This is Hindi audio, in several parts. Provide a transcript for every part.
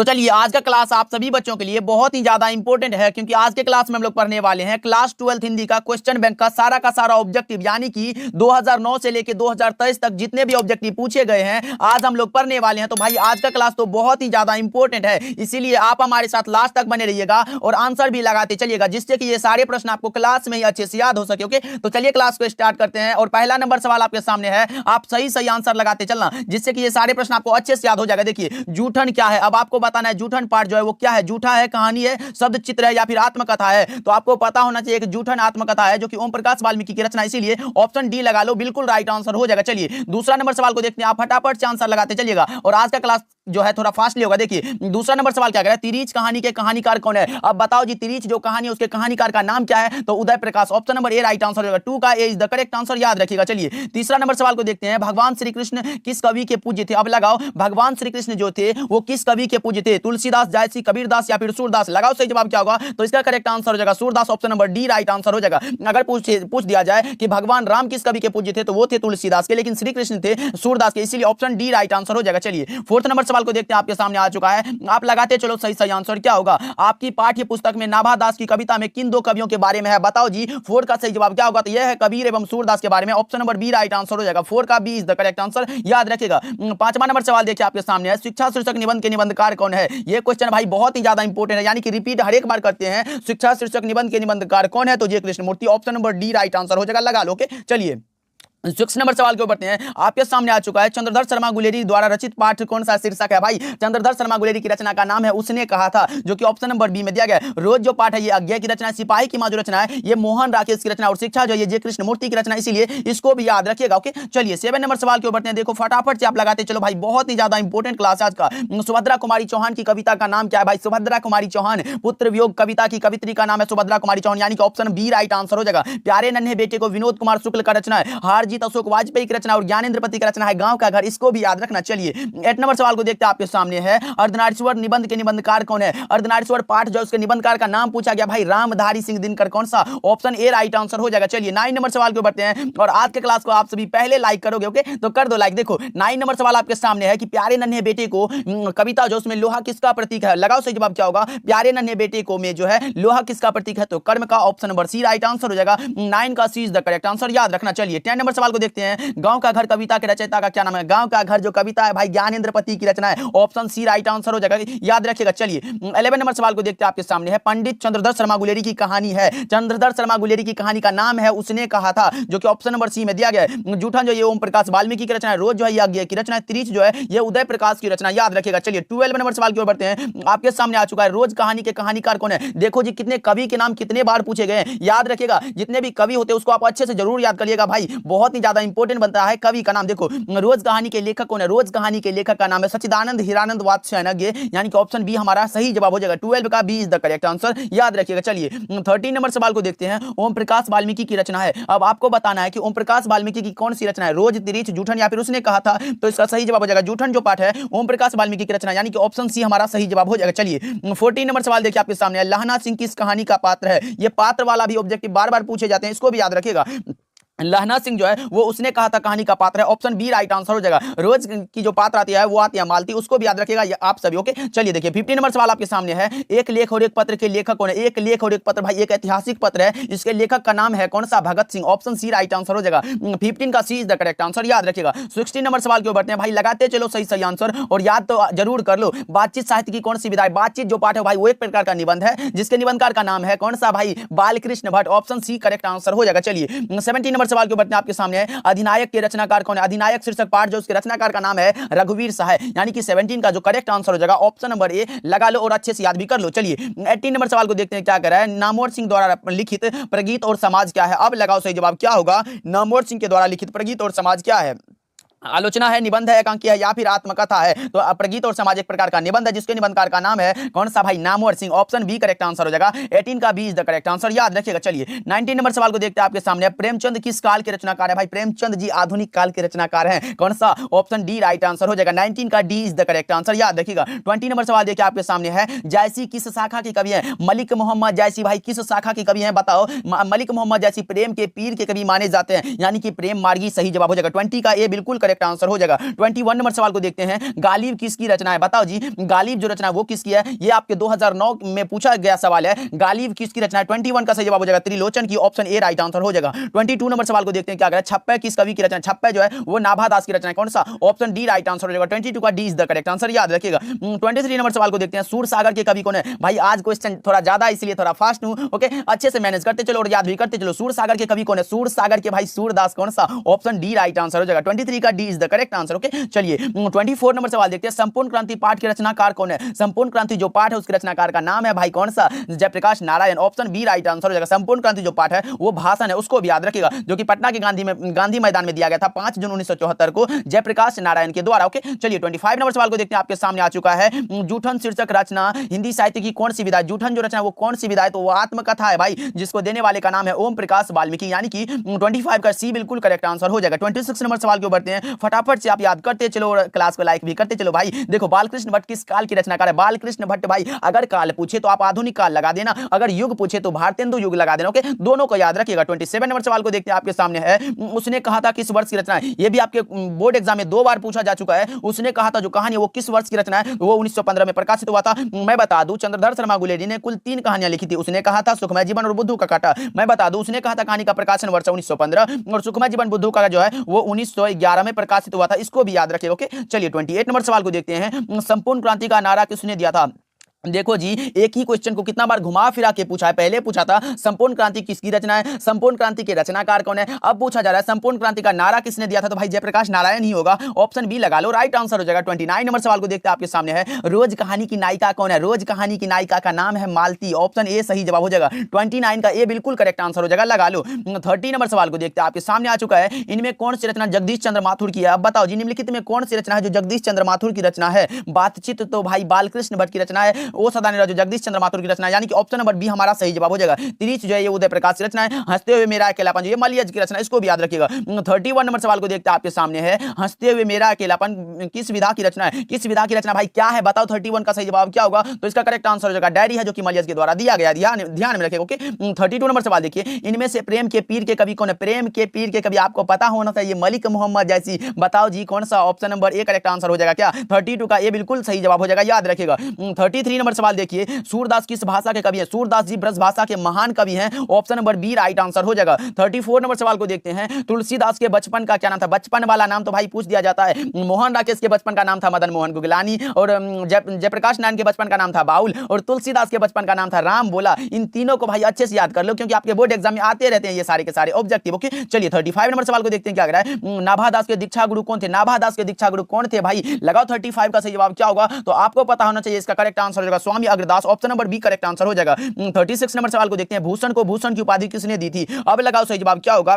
तो चलिए आज का क्लास आप सभी बच्चों के लिए बहुत ही ज्यादा इंपॉर्टेंट है, क्योंकि आज के क्लास में हम लोग पढ़ने वाले हैं क्लास 12 हिंदी का क्वेश्चन बैंक का सारा ऑब्जेक्टिव, यानी कि 2009 से लेके 2023 तक जितने भी ऑब्जेक्टिव पूछे गए हैं आज हम लोग पढ़ने वाले हैं। तो भाई आज का क्लास तो बहुत ही ज्यादा इंपॉर्टेंट है, इसीलिए आप हमारे साथ लास्ट तक बने रहिएगा और आंसर भी लगाते चलिएगा, जिससे कि ये सारे प्रश्न आपको क्लास में ही अच्छे से याद हो सके। ओके, तो चलिए क्लास को स्टार्ट करते हैं और पहला नंबर सवाल आपके सामने है, आप सही आंसर लगाते चलना, जिससे कि ये सारे प्रश्न आपको अच्छे से याद हो जाएगा। देखिए जूठन क्या है, अब आपको बताना है जूठन पार्ट जो है वो क्या है, जूठा है, कहानी है, शब्द चित्र है या फिर आत्मकथा है। तो आपको पता होना चाहिए कि जूठन आत्मकथा है जो कि ओम प्रकाश वाल्मीकि की रचना, इसीलिए ऑप्शन डी लगा लो, बिल्कुल राइट आंसर हो जाएगा। चलिए दूसरा नंबर सवाल को देखते हैं, आप फटाफट से आंसर लगाते चलिएगा और आज का क्लास जो है थोड़ा फास्टली होगा। देखिए दूसरा नंबर सवाल क्या कह रहा है, तिरीच कहानी के कहानीकार कौन है। अब बताओ जी, तिरीच जो कहानी है उसके कहानीकार का नाम क्या है, तो Uday Prakash, option number A right answer होगा। 2 का A is the correct answer, याद रखिएगा। चलिए तीसरा नंबर सवाल को देखते हैं, भगवान श्री कृष्ण किस कवि के पूज्य थे। अब लगाओ भगवान श्री कृष्ण जो थे वो किस कवि के पूज्य थे, तुलसीदास, जायसी, कबीरदास या फिर सूरदास। लगाओ सही जवाब क्या होगा, तो इसका करेक्ट आंसर हो जाएगा Surdas, option number D right answer हो जाएगा। अगर पूछ दिया जाए कि भगवान राम किस कवि के पूज्य थे, तो वो थे तुलसीदास के, लेकिन श्री कृष्ण थे सूरदास के, इसीलिए ऑप्शन डी राइट आंसर हो जाएगा। चलिए फोर्थ नंबर सवाल को देखते हैं, आपके सामने आ चुका है, आप लगाते चलो सही आंसर क्या होगा। आपकी पाठ्य पुस्तक में नाभादास की कविता में किन दो कवियों के बारे में है, बताओ जी। 4 का सही जवाब क्या होगा, तो यह है कबीर एवं सूरदास के बारे में, option number B right answer हो जाएगा। 4 का B is the correct answer, याद रखिएगा। पांचवा नंबर सवाल देखिए आपके सामने है, शिक्षा शीर्षक निबंध के निबंधकार कौन है। यह क्वेश्चन भाई बहुत ही ज्यादा इंपॉर्टेंट है, यानी कि रिपीट हर एक बार करते हैं, शिक्षा शीर्षक निबंध के निबंधकार कौन है, तो ये Krishnamurti, option number D right answer हो जाएगा, लगा लो। ओके चलिए 6 नंबर सवाल के ऊपर बढ़ते हैं, आपके सामने आ चुका है, चंद्रधर शर्मा गुलेरी द्वारा रचित पाठ कौन सा शीर्षक है। भाई चंद्रधर शर्मा गुलेरी की रचना का नाम है उसने कहा था, जो कि ऑप्शन नंबर बी में दिया गया है। रोज जो पाठ है ये अज्ञा की रचना है, सिपाही की मां जो रचना है ये मोहन राकेश की रचना, और शिक्षा जो ये कृष्णमूर्ति की रचना, इसीलिए इसको भी याद रखिएगा। ओके चलिए 7 नंबर सवाल के ऊपर बढ़ते हैं, देखो फटाफट से आप लगाते चलो भाई, बहुत ही ज्यादा इंपॉर्टेंट क्लास आज का। सुभद्रा कुमारी चौहान की कविता का नाम क्या है। भाई सुभद्रा कुमारी चौहान पुत्र वियोग कविता की कवित्री का नाम है सुभद्रा कुमारी चौहान, यानी कि ऑप्शन बी राइट आंसर हो जाएगा। प्यारे नन्हे बेटे को विनोद कुमार शुक्ल का रचना है, हारजीत अशोक वाजपेयी रचना, और ज्ञानेंद्रपति की रचना है गांव का घर, इसको भी याद रखना। चलिए 8 नंबर सवाल को देखते हैं, आपके सामने है, अर्धनारीश्वर निबंध के निबंधकार कौन है। अर्धनारीश्वर पाठ जो उसके निबंधकार का नाम पूछा गया, भाई रामधारी सिंह दिनकर, कौन सा, ऑप्शन ए राइट आंसर हो जाएगा। चलिए 9 नंबर सवाल को बढ़ते हैं, और आज के क्लास को आप सभी पहले लाइक करोगे, ओके तो कर दो लाइक। देखो 9 नंबर सवाल आपके सामने है कि प्यारे नन्हे बेटे को कविता जो उसमें लोहा किसका प्रतीक है। लगाओ सही जवाब क्या होगा, प्यारे नन्हे बेटे को में जो है लोहा किसका प्रतीक है, तो कर्म का, option number C right answer हो जाएगा। 9 का C is the correct answer, याद रखना। चलिए 10 नंबर सवाल को देखते हैं, गांव का घर कविता के रचयिता का क्या नाम है। गांव का घर जो कविता है भाई ज्ञानेंद्रपति की रचना है, ऑप्शन सी राइट आंसर हो जाएगा, याद रखिएगा। चलिए 11 नंबर सवाल को देखते हैं, आपके सामने है, पंडित चंद्रधर शर्मा गुलेरी की कहानी है। चंद्रधर शर्मा गुलेरी की कहानी का नाम है उसने कहा था, जो कि ऑप्शन नंबर सी में दिया गया है। जूठन जो ये ओम प्रकाश वाल्मीकि की रचना है, रोज जो है ये अज्ञेय की रचना है, त्रिच जो है ये उदय प्रकाश की रचना, याद रखिएगा। चलिए 12 नंबर सवाल की ओर बढ़ते हैं, आपके सामने आ चुका है, रोज कहानी के कहानीकार कौन है। देखो जी कितने कवि के नाम कितने बार पूछे गए हैं, याद रखिएगा। जितने भी कवि होते हैं उसको आप अच्छे से जरूर याद करिएगा भाई, बहुत ही ज्यादा इंपॉर्टेंट बनता है कवि का नाम। देखो रोज कहानी के लेखक कौन है, रोज कहानी के लेखक का नाम है सच्चिदानंद हीरानंद वात्स्यायन, यानी कि ऑप्शन बी हमारा सही जवाब हो जाएगा। 12 का B is the correct answer, याद रखिएगा। चलिए 13 नंबर सवाल को देखते हैं, ओम प्रकाश वाल्मीकि की रचना है। अब आपको बताना है कि ओम प्रकाश वाल्मीकि की कौन सी रचना है, रोज, तिरीच, जूठन या फिर उसने कहा था, तो इसका सही जवाब हो जाएगा जूठन जो पाठ है ओम प्रकाश वाल्मीकि की रचना, यानी कि ऑप्शन सी हमारा सही जवाब हो जाएगा। चलिए 14 नंबर सवाल देखिए आपके सामने, लहना सिंह किस कहानी का पात्र है। ये पात्र वाला भी ऑब्जेक्टिव बार बार पूछे जाते हैं, इसको भी याद रखिएगा। लहना सिंह जो है वो उसने कहा था कहानी का पात्र है, ऑप्शन बी राइट आंसर हो जाएगा। रोज की जो पात्र आती है वो आती है मालती, उसको भी याद रखिएगा आप सभी। ओके चलिए देखिए 15 नंबर सवाल आपके सामने है, एक लेख और एक पत्र के लेखक कौन है। एक लेख और एक पत्र भाई एक ऐतिहासिक पत्र है, इसके लेखक का नाम है कौन सा, Bhagat Singh, option C right answer हो जाएगा। 15 का C is the correct answer, याद रखिएगा। 16 नंबर सवाल के ऊपर बढ़ते हैं, भाई लगाते चलो सही आंसर और याद तो जरूर कर लो। बातचीत साहित्य की कौन सी विधा है। बातचीत जो पाठ है भाई वो एक प्रकार का निबंध है, जिसके निबंधकार का नाम है कौन सा, भाई Balkrishna Bhatt, option C correct answer हो जाएगा। चलिए 17 नंबर सवाल के ऊपर आपके सामने है, अधिनायक के रचनाकार कौन है। अधिनायक शीर्षक पाठ जो उसके रचनाकार का नाम है रघुवीर सहाय, यानी कि 17 का जो करेक्ट आंसर हो जाएगा ऑप्शन नंबर ए, लगा लो और अच्छे से याद भी कर लो। चलिए 18 नंबर सवाल को देखते हैं, क्या कर रहा है, नामवर सिंह द्वारा लिखित प्रगीत और समाज क्या है। अब लगाओ सही जवाब क्या होगा, नामवर सिंह के द्वारा लिखित प्रगीत और समाज क्या है। आलोचना है, निबंध है, एकांकी है या फिर आत्मकथा है, तो प्रगीत और समाज एक प्रकार का निबंध है, जिसके निबंधकार का नाम है कौन सा, भाई Namvar Singh, option B correct answer हो जाएगा। 18 का B is the correct answer, याद रखिएगा। चलिए 19 नंबर सवाल को देखते हैं आपके सामने, प्रेमचंद किस काल के रचनाकार है। भाई प्रेमचंद जी आधुनिक काल के रचनाकार हैं, कौन सा, ऑप्शन डी राइट आंसर हो जाएगा। 19 का D is the correct answer, याद रखिएगा। 20 नंबर सवाल देखिए आपके सामने है, जायसी किस शाखा के कवि हैं। मलिक मोहम्मद जायसी भाई किस शाखा के कवि हैं, बताओ। मलिक मोहम्मद जायसी प्रेम के पीर के कवि माने जाते हैं, यानी कि प्रेम मार्गी, सही जवाब हो जाएगा। 20 का ए बिल्कुल करेक्ट आंसर हो जाएगा। 21 नंबर सवाल को देखते हैं, गालिब किसकी रचना है? बताओ जी, गालिब जो रचना है वो किसकी है? ये आपके 2009 में पूछा गया सवाल है, गालिब किसकी रचना है? 21 का सही जवाब हो जाएगा त्रिलोचन की, ऑप्शन ए राइट आंसर हो जाएगा। 22 नंबर सवाल को देखते हैं क्या कह रहा है, छप्पे किस कवि की रचना? छप्पे जो है वो नाभा दास की रचना है, कौन सा? ऑप्शन डी राइट आंसर हो जाएगा। 22 का D is the correct answer, याद रखिएगा। 23 नंबर सवाल को देखते हैं, सूरसागर के कवि कौन है? भाई आज क्वेश्चन थोड़ा ज्यादा इसलिए थोड़ा फास्ट हूं, ओके, अच्छे से मैनेज करते चलो और याद भी करते चलो। सूरसागर के कवि कौन है? सूरसागर के भाई सूरदास, कौन सा? ऑप्शन डी राइट आंसर हो जाएगा। 23 का D is the correct answer, okay. चलिए 24 नंबर सवाल देखते हैं, संपूर्ण क्रांति पाठ के रचनाकार कौन है? संपूर्ण क्रांति जो पाठ है उसके रचनाकार का नाम है भाई कौन सा? Jayaprakash Narayan, option B right answer हो जाएगा। संपूर्ण क्रांति जो पाठ है वो भाषण है, उसको भी याद रखिएगा, जो कि पटना के गांधी मैदान में दिया गया था 5 जून 1974 को जयप्रकाश नारायण के द्वारा, ओके। चलिए 25 नंबर सवाल को देखते हैं, आपके सामने आ चुका है, जूठन शीर्षक रचना हिंदी साहित्य की कौन सी विधा है? जूठन जो रचना वो कौन सी विधा है? तो वो आत्मकथा है भाई, जिसको देने वाले का नाम है ओम प्रकाश वाल्मीकि, यानी कि 25 का सी बिल्कुल करेक्ट आंसर हो जाएगा। 26 नंबर सवाल को बढ़ते हैं, फटाफट से आप याद करते चलो और क्लास को लाइक भी करते चलो भाई। देखो बालकृष्ण भट्ट किस काल की रचनाकार है? बालकृष्ण भट्ट भाई अगर काल पूछे तो आप आधुनिक काल लगा देना, अगर युग पूछे तो भारतेंदु युग लगा देना, ओके, दोनों को याद रखिएगा। 27 नंबर सवाल को देखते हैं, आपके सामने है, उसने कहा था किस वर्ष की रचना है? ये भी आपके बोर्ड एग्जाम में 2 बार पूछा जा चुका है। उसने कहा था जो कहानी वो किस वर्ष की रचना है? वो 1915 में प्रकाशित हुआ था। मैं बता दूं चंद्रधर शर्मा गुलेरी ने कुल 3 कहानियां लिखी थी। उसने कहा था सुखमय जीवन और बुद्धू का कांटा। मैं बता दूं उसने कहा था कहानी का प्रकाशन वर्ष 1915 और सुखमय जीवन बुद्धू का जो है वो 1911 में प्रकाशित हुआ था, इसको भी याद रखिएगा, ओके। चलिए 28 नंबर सवाल को देखते हैं, संपूर्ण क्रांति का नारा किसने दिया था? देखो जी, एक ही क्वेश्चन को कितना बार घुमा फिरा के पूछा है। पहले पूछा था संपूर्ण क्रांति किसकी रचना है, संपूर्ण क्रांति के रचनाकार कौन है, अब पूछा जा रहा है संपूर्ण क्रांति का नारा किसने दिया था? तो भाई जयप्रकाश नारायण ही होगा, ऑप्शन बी लगा लो, राइट आंसर हो जाएगा। 29 नंबर सवाल को देखते हैं, आपके सामने है, रोज कहानी की नायिका कौन है? रोज कहानी की नायिका का नाम है मालती, ऑप्शन ए सही जवाब हो जाएगा। 29 का ए बिल्कुल करेक्ट आंसर हो जाएगा, लगा लो। 30 नंबर सवाल को देखते हैं, आपके सामने आ चुका है, इनमें कौन सी रचना जगदीश चंद्र माथुर की है? अब बताओ जी, निम्नलिखित में कौन सी रचना है जो जगदीश चंद्र माथुर की रचना है? बातचीत तो भाई बालकृष्ण भट्ट की रचना है, ओ सदानिरा जो जगदीश चंद्र माथुर की रचना है, यानी कि ऑप्शन नंबर बी हमारा सही जवाब हो जाएगा। तिरीच जो है ये उदय प्रकाश की रचना है, हंसते हुए मेरा अकेलापन जो ये मलियज की रचना है, इसको भी याद रखिएगा। 31 नंबर सवाल को देखते हैं, आपके सामने है, हंसते हुए मेरा अकेलापन किस विधा की रचना है? किस विधा की रचना भाई क्या है? बताओ 31 का सही जवाब क्या होगा? तो इसका करेक्ट आंसर हो जाएगा डायरी है, जो कि मलियज के द्वारा दिया गया, ध्यान में रखिएगा, ओके। 32 नंबर सवाल देखिए, इनमें से प्रेम के पीर के कवि कौन है? प्रेम के पीर के कवि आपको पता होना चाहिए, मलिक मोहम्मद जैसी। बताओ जी कौन सा? Option number A correct answer हो जाएगा क्या? 32 का ए बिल्कुल सही जवाब हो जाएगा, याद रखिएगा। 33 नंबर सवाल देखिए, सूरदास किस भाषा के कवि हैं? सूरदास जी ब्रज भाषा के महान कवि हैं, option number B right answer हो जाएगा। 34 नंबर सवाल को देखते हैं, तुलसीदास के बचपन का क्या नाम था? बचपन वाला नाम तो भाई पूछ दिया जाता है। मोहन राकेश के बचपन का नाम था मदन मोहन गुगलानी, और जयप्रकाश नारायण के बचपन का नाम था बाउल, और तुलसीदास के बचपन का नाम था राम बोला। इन तीनों को भाई अच्छे से याद कर लो, क्योंकि आपके बोर्ड एग्जाम में आते रहते हैं ये सारे के सारे ऑब्जेक्टिव, ओके। चलिए 35 नंबर सवाल को देखते हैं, क्या कह रहा है, नाभादास के दीक्षा गुरु कौन थे? नाभादास के दीक्षा गुरु कौन थे भाई? लगाओ 35 का सही जवाब क्या होगा? तो आपको पता होना चाहिए, इसका करेक्ट आंसर हो जाएगा Swami Agradas, option number B correct answer हो जाएगा। 36 नंबर सवाल को देखते हैं, भूषण को भूषण की उपाधि किसने दी थी? अब लगाओ सही जवाब क्या होगा?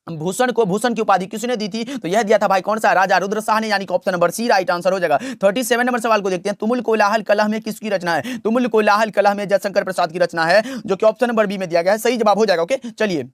भूषण को भूषण की उपाधि किसने दी थी? तो यह दिया था भाई कौन सा? राजा रुद्र शाह ने, यानी कि option number C right answer हो जाएगा। 37 नंबर सवाल को देखते हैं, तुमुल कोलाहल कलह में किसकी रचना है? तुमुल कोलाहल कलह में जयशंकर प्रसाद की रचना है, जो कि ऑप्शन नंबर बी में दिया गया है, सही जवाब हो जाएगा, ओके। चलिए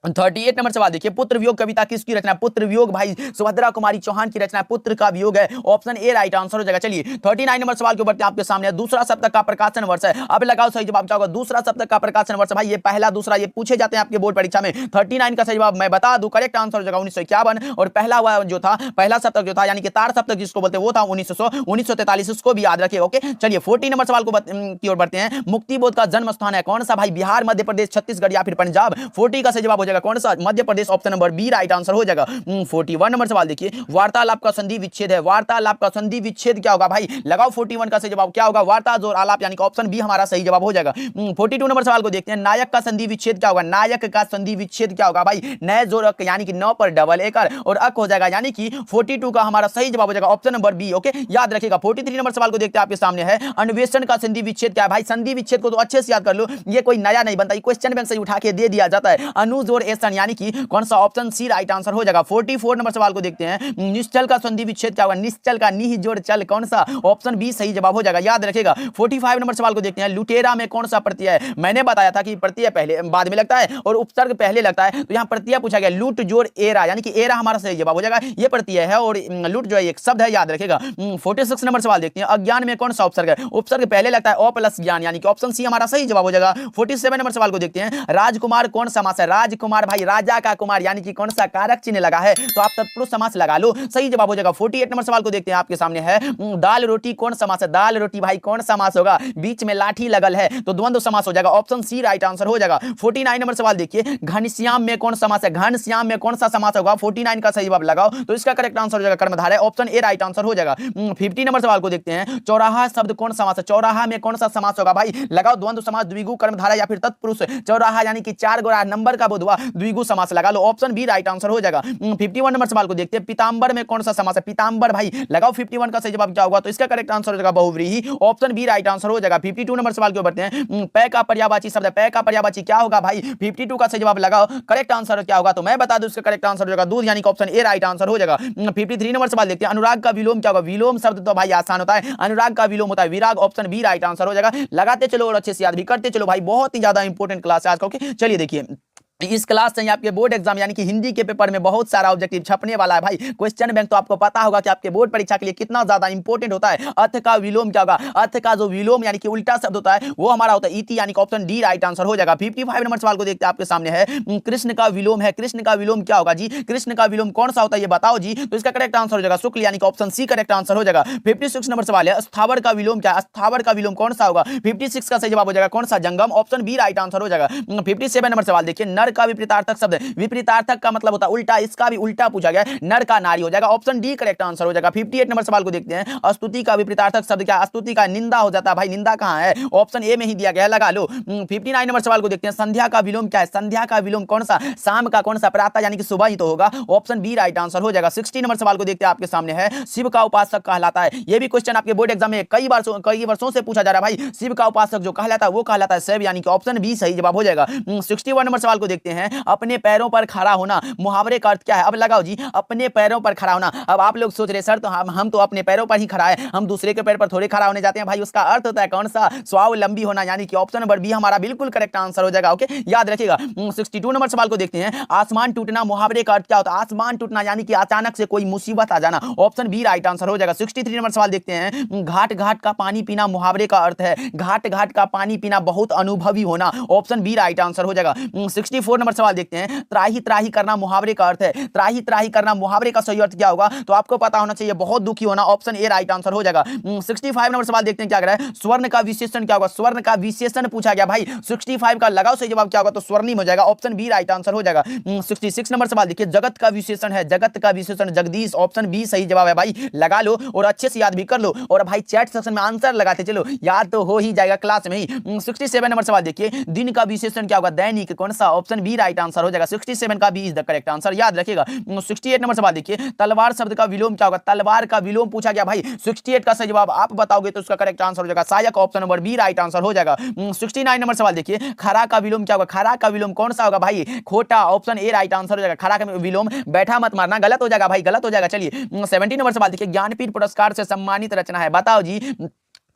38 नंबर सवाल देखिए, पुत्र वियोग कविता किसकी रचना है? पुत्र वियोग भाई सुभद्रा कुमारी चौहान की रचना है, पुत्र का वियोग है, ऑप्शन ए राइट आंसर हो जाएगा। चलिए 39 नंबर सवाल के ऊपर आपके सामने दूसरा सप्तक का प्रकाशन वर्ष है, अब लगाओ सही जवाब क्या होगा? दूसरा सप्तक का प्रकाशन वर्ष भाई ये पहला दूसरा ये पूछे जाते हैं आपके बोर्ड परीक्षा में। 39 का सही जवाब मैं बता दूं, करेक्ट आंसर हो जाएगा 1951, और पहला हुआ जो था पहला सप्तक जो था, यानी कि तार सप्तक जिसको बोलते हैं, वो था 1943, उसको भी याद रखिएगा, ओके। चलिए 40 नंबर सवाल की ओर बढ़ते हैं, मुक्तिबोध का जन्म स्थान है कौन सा भाई? बिहार, मध्य प्रदेश, छत्तीसगढ़ या फिर पंजाब? 40 का सही जवाब हो जाएगा कौन सा? Madhya Pradesh, option number B right answer हो जाएगा। 41 नंबर सवाल देखिए, वार्तालाप का संधि विच्छेद है, वार्तालाप का संधि विच्छेद क्या होगा भाई? लगाओ 41 का सही जवाब क्या होगा? वार्ता जोर आलाप, यानी कि ऑप्शन बी हमारा सही जवाब हो जाएगा। 42 नंबर सवाल को देखते हैं, नायक का संधि विच्छेद क्या होगा? नायक का संधि विच्छेद क्या होगा भाई? नए जोर अक, यानी कि 9 पर डबल एकर और अक हो जाएगा, यानी कि 42 का हमारा सही जवाब हो जाएगा, ऑप्शन नंबर बी, ओके, याद रखिएगा। 43 नंबर सवाल को देखते हैं, आपके सामने है, अन्वेषण का संधि विच्छेद क्या है भाई? संधि विच्छेद को तो अच्छे से याद कर लो, ये कोई नया नहीं बनता, क्वेश्चन बैंक से उठा के दे दिया जाता है। अनु जोर एसन, यानी कि कौन सा? ऑप्शन सी राइट आंसर हो जाएगा। 44 नंबर सवाल को देखते हैं, निश्चल का संधि विच्छेद क्या होगा? निश्चल का निह जोड़ चल, कौन सा? ऑप्शन बी सही जवाब हो जाएगा, याद रखिएगा। 45 नंबर सवाल को देखते हैं, लुटेरा में कौन सा प्रत्यय है? मैंने बताया था कि प्रत्यय पहले बाद में लगता है और उपसर्ग पहले लगता है, तो यहां प्रत्यय पूछा गया, लूट जोड़ एरा, यानी कि एरा हमारा सही जवाब हो जाएगा, ये प्रत्यय है, और लूट जो है एक शब्द है, याद रखिएगा। 46 नंबर सवाल देखते हैं, अज्ञान में कौन सा उपसर्ग है? उपसर्ग पहले लगता है, अ+ ज्ञान, यानी कि ऑप्शन सी हमारा सही जवाब हो जाएगा। 47 नंबर सवाल को देखते हैं, राजकुमार कौन समास है? राजकुमार कुमार भाई, राजा का कुमार, यानी कि कौन सा कारक चिन्ह लगा है, तो आप तत्पुरुष समास लगा लो, सही जवाब हो जाएगा। 48 नंबर सवाल को देखते हैं, आपके सामने है दाल रोटी कौन समास है, दाल रोटी भाई कौन समास होगा, बीच में लाठी लगल है तो द्वंद्व समास हो जाएगा, ऑप्शन सी राइट आंसर हो जाएगा। 49 नंबर सवाल देखिए, घनश्याम में कौन समास है, घनश्याम में कौन सा समास होगा, 49 का सही जवाब लगाओ तो इसका करेक्ट आंसर हो जाएगा कर्मधारय, ऑप्शन ए राइट आंसर हो जाएगा। 50 नंबर सवाल को देखते हैं, चौराहा शब्द कौन समास है, चौराहा में कौन सा समास होगा भाई, लगाओ द्वंद्व समास, द्विगु कर्मधारय या फिर तत्पुरुष, चौराहा यानी कि 4 गोरा नंबर का बोध हुआ, द्विगु समास लगा लो, ऑप्शन बी राइट आंसर हो जाएगा। 51 नंबर सवाल को देखते हैं, पीतांबर में कौन सा समास है, पीतांबर भाई लगाओ 51 का सही जवाब क्या होगा, तो इसका करेक्ट आंसर हो जाएगा बहुव्रीहि, ऑप्शन बी राइट आंसर हो जाएगा। 52 नंबर सवाल को बढ़ते हैं, पै का पर्यायवाची शब्द है, पै का पर्यायवाची क्या होगा भाई, 52 का सही जवाब लगाओ, करेक्ट आंसर क्या होगा, तो मैं बता दूं इसका करेक्ट आंसर हो जाएगा दूध, यानी कि ऑप्शन ए राइट आंसर हो जाएगा। 53 नंबर सवाल देखते हैं, अनुराग का विलोम क्या होगा, विलोम शब्द तो भाई आसान होता है, अनुराग का विलोम होता है विराग, ऑप्शन बी राइट आंसर हो जाएगा। लगाते चलो और अच्छे से याद भी करते चलो भाई, बहुत ही ज्यादा इंपॉर्टेंट क्लास है आज का। ओके चलिए देखिए, इस क्लास से आपके बोर्ड एग्जाम यानी कि हिंदी के पेपर में बहुत सारा ऑब्जेक्टिव छपने वाला है भाई। क्वेश्चन बैंक तो आपको पता होगा कि आपके बोर्ड परीक्षा के लिए कितना ज्यादा इंपॉर्टेंट होता है। अर्थ का विलोम क्या होगा, अर्थ का जो विलोम यानी कि उल्टा शब्द होता है वो हमारा होता है इति, यानी कि ऑप्शन डी राइट आंसर हो जाएगा। 55 नंबर सवाल को देखते हैं, आपके सामने है कृष्ण का विलोम है, कृष्ण का विलोम क्या होगा जी, कृष्ण का विलोम कौन सा होता है ये बताओ जी, तो इसका करेक्ट आंसर हो जाएगा शुक्ल, यानी कि ऑप्शन सी करेक्ट आंसर हो जाएगा। 56 नंबर सवाल है, स्थावर का विलोम क्या है, स्थावर का विलोम कौन सा होगा, 56 का सही जवाब हो जाएगा कौन सा, जंगम, ऑप्शन बी राइट आंसर हो जाएगा। 57 नंबर सवाल देखिए, नर का विपरीतार्थक विपरीतार्थक का मतलब होता है उल्टा, इसका भी उल्टा पूछा गया है, नर का नारी हो जाएगा, ऑप्शन डी करेक्ट आंसर हो जाएगा। 58 नंबर सवाल को देखते हैं, स्तुति का विपरीतार्थक शब्द क्या, स्तुति का निंदा हो जाता है भाई, निंदा कहां है, ऑप्शन ए में ही दिया गया है, लगा लो। 59 नंबर सवाल को देखते हैं, संध्या का विलोम क्या है, संध्या का विलोम कौन सा, शाम का कौन सा, प्रातः यानी कि सुबह ही तो होगा, ऑप्शन बी राइट आंसर हो जाएगा। 60 नंबर सवाल को देखते हैं, आपके सामने है शिव का उपासक कहलाता है, ये भी क्वेश्चन आपके बोर्ड एग्जाम में कई वर्षों से पूछा जा रहा है भाई, शिव का उपासक जो कहलाता है वो कहलाता है शैव, यानी कि ऑप्शन बी सही जवाब हो जाएगा। 61 नंबर सवाल को देखते हैं, अपने पैरों पर खड़ा होना, मुहावरे का अर्थ क्या है, अब लगाओ जी, अपने पैरों पर खड़ा होना। अब आप लोग सोच रहे सर तो हम तो अपने पैरों पर ही खड़ा है, हम दूसरे के पैर पर थोड़े खड़ा होने जाते हैं भाई, उसका अर्थ होता है कौन सा, स्वावलंबी होना, यानी कि ऑप्शन नंबर बी हमारा बिल्कुल करेक्ट आंसर हो जाएगा। ओके याद रखिएगा। 62 नंबर सवाल को देखते हैं, आसमान टूटना, मुहावरे का अर्थ क्या होता है, आसमान टूटना यानी कि अचानक से कोई मुसीबत आ जाना, ऑप्शन बी राइट आंसर हो जाएगा। 63 नंबर सवाल देखते हैं, घाट घाट का पानी पीना, मुहावरे का अर्थ है घाट घाट का पानी पीना, बहुत अनुभवी होना, ऑप्शन बी राइट आंसर हो जाएगा। 64 नंबर सवाल देखते हैं, त्राही त्राही करना मुहावरे का अर्थ है, त्राही त्राही करना मुहावरे का सही अर्थ क्या होगा, तो आपको पता होना चाहिए बहुत दुखी होना, ऑप्शन ए राइट आंसर हो जाएगा। 65 नंबर सवाल देखते हैं क्या कह रहा है, स्वर्ण का विशेषण क्या होगा, स्वर्ण का विशेषण पूछा गया भाई, 65 का लगाओ सही जवाब क्या होगा, तो स्वर्णिम हो जाएगा, ऑप्शन बी राइट आंसर हो जाएगा। 66 नंबर सवाल देखिए, जगत का विशेषण है, जगत का विशेषण जगदीश, ऑप्शन बी सही जवाब है भाई, लगा लो और अच्छे से याद भी कर लो, और भाई चैट सेक्शन में आंसर लगाते चलो, याद तो हो ही जाएगा क्लास में ही। 67 नंबर सवाल देखिए, दिन का विशेषण क्या होगा, दैनिक, कौन सा, ऑप्शन बी राइट आंसर हो जाएगा। 67 का B is the correct answer, याद रखिएगा। 68 नंबर सवाल देखिए, तलवार शब्द का विलोम क्या होगा, तलवार का विलोम पूछा गया भाई, 68 का सही जवाब आप बताओगे तो उसका करेक्ट आंसर हो जाएगा सहायक, option number B right answer हो जाएगा। 69 नंबर सवाल देखिए, खरा का विलोम क्या होगा, खरा का विलोम कौन सा होगा भाई, खोटा, ऑप्शन ए राइट आंसर हो जाएगा। खरा का विलोम बैठा मत मारना, गलत हो जाएगा भाई, गलत हो जाएगा। चलिए 70 नंबर सवाल देखिए, ज्ञानपीठ पुरस्कार से सम्मानित रचना है, बताओ जी,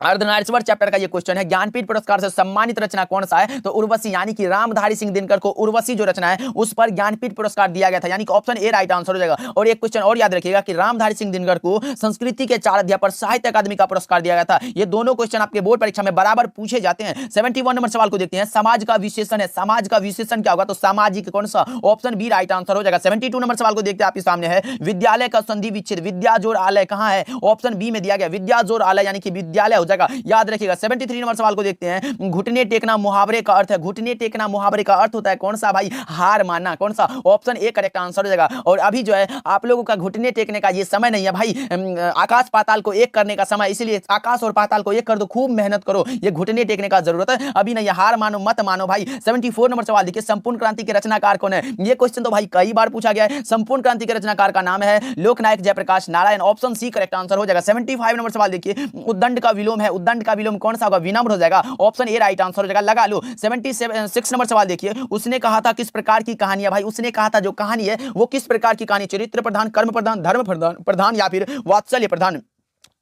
अर्धनारीश्वर चैप्टर का ये क्वेश्चन है, ज्ञानपीठ पुरस्कार से सम्मानित रचना कौन सा है, तो उर्वशी, यानी कि रामधारी सिंह दिनकर को उर्वशी जो रचना है उस पर ज्ञानपीठ पुरस्कार दिया गया था, यानी कि ऑप्शन ए राइट आंसर हो जाएगा। और एक क्वेश्चन और याद रखिएगा कि रामधारी सिंह दिनकर को संस्कृति के 4 अध्याय पर साहित्य अकादमी का पुरस्कार दिया गया था। ये दोनों क्वेश्चन आपके बोर्ड परीक्षा में बराबर पूछे जाते हैं। 71 नंबर सवाल को देखते हैं, समाज का विशेषण है, समाज का विशेषण क्या होगा, तो सामाजिक, कौन सा, ऑप्शन बी राइट आंसर हो जाएगा। 72 नंबर सवाल को देखते हैं, आपके सामने है विद्यालय का संधि विच्छेद, विद्या जोड़ आलय कहां है, ऑप्शन बी में दिया गया, विद्या जोड़ आलय यानी कि विद्यालय हो जाएगा, याद रखिएगा। 73 नंबर सवाल को देखते हैं, घुटने टेकना मुहावरे का अर्थ है, घुटने टेकना मुहावरे का अर्थ होता है कौन सा भाई, हार मानना, कौन सा, ऑप्शन ए करेक्ट आंसर हो जाएगा। और अभी जो है आप लोगों का घुटने टेकने का ये समय नहीं है भाई, आकाश पाताल को एक करने का समय, इसलिए आकाश और पाताल को एक कर दो, खूब मेहनत करो, ये घुटने टेकने का जरूरत है, अभी नहीं, हार मानो मत मानो भाई। 74 नंबर सवाल देखिए, संपूर्ण क्रांति के रचनाकार कौन है, ये क्वेश्चन तो भाई कई बार पूछा गया है। संपूर्ण क्रांति के रचनाकार का नाम है Loknayak Jayaprakash Narayan, option C correct answer हो जाएगा। 75 नंबर सवाल देखिए, उद्दंड का विलोम है, उद्दंड का विलोम कौन सा होगा, विनम्र हो जाएगा, ऑप्शन ए राइट आंसर हो जाएगा, लगा लो। 76 नंबर सवाल देखिए, उसने कहा था किस प्रकार की कहानी है भाई, उसने कहा था जो कहानी है वो किस प्रकार की कहानी, चरित्र प्रधान, कर्म प्रधान, धर्म प्रधान या फिर वात्सल्य प्रधान,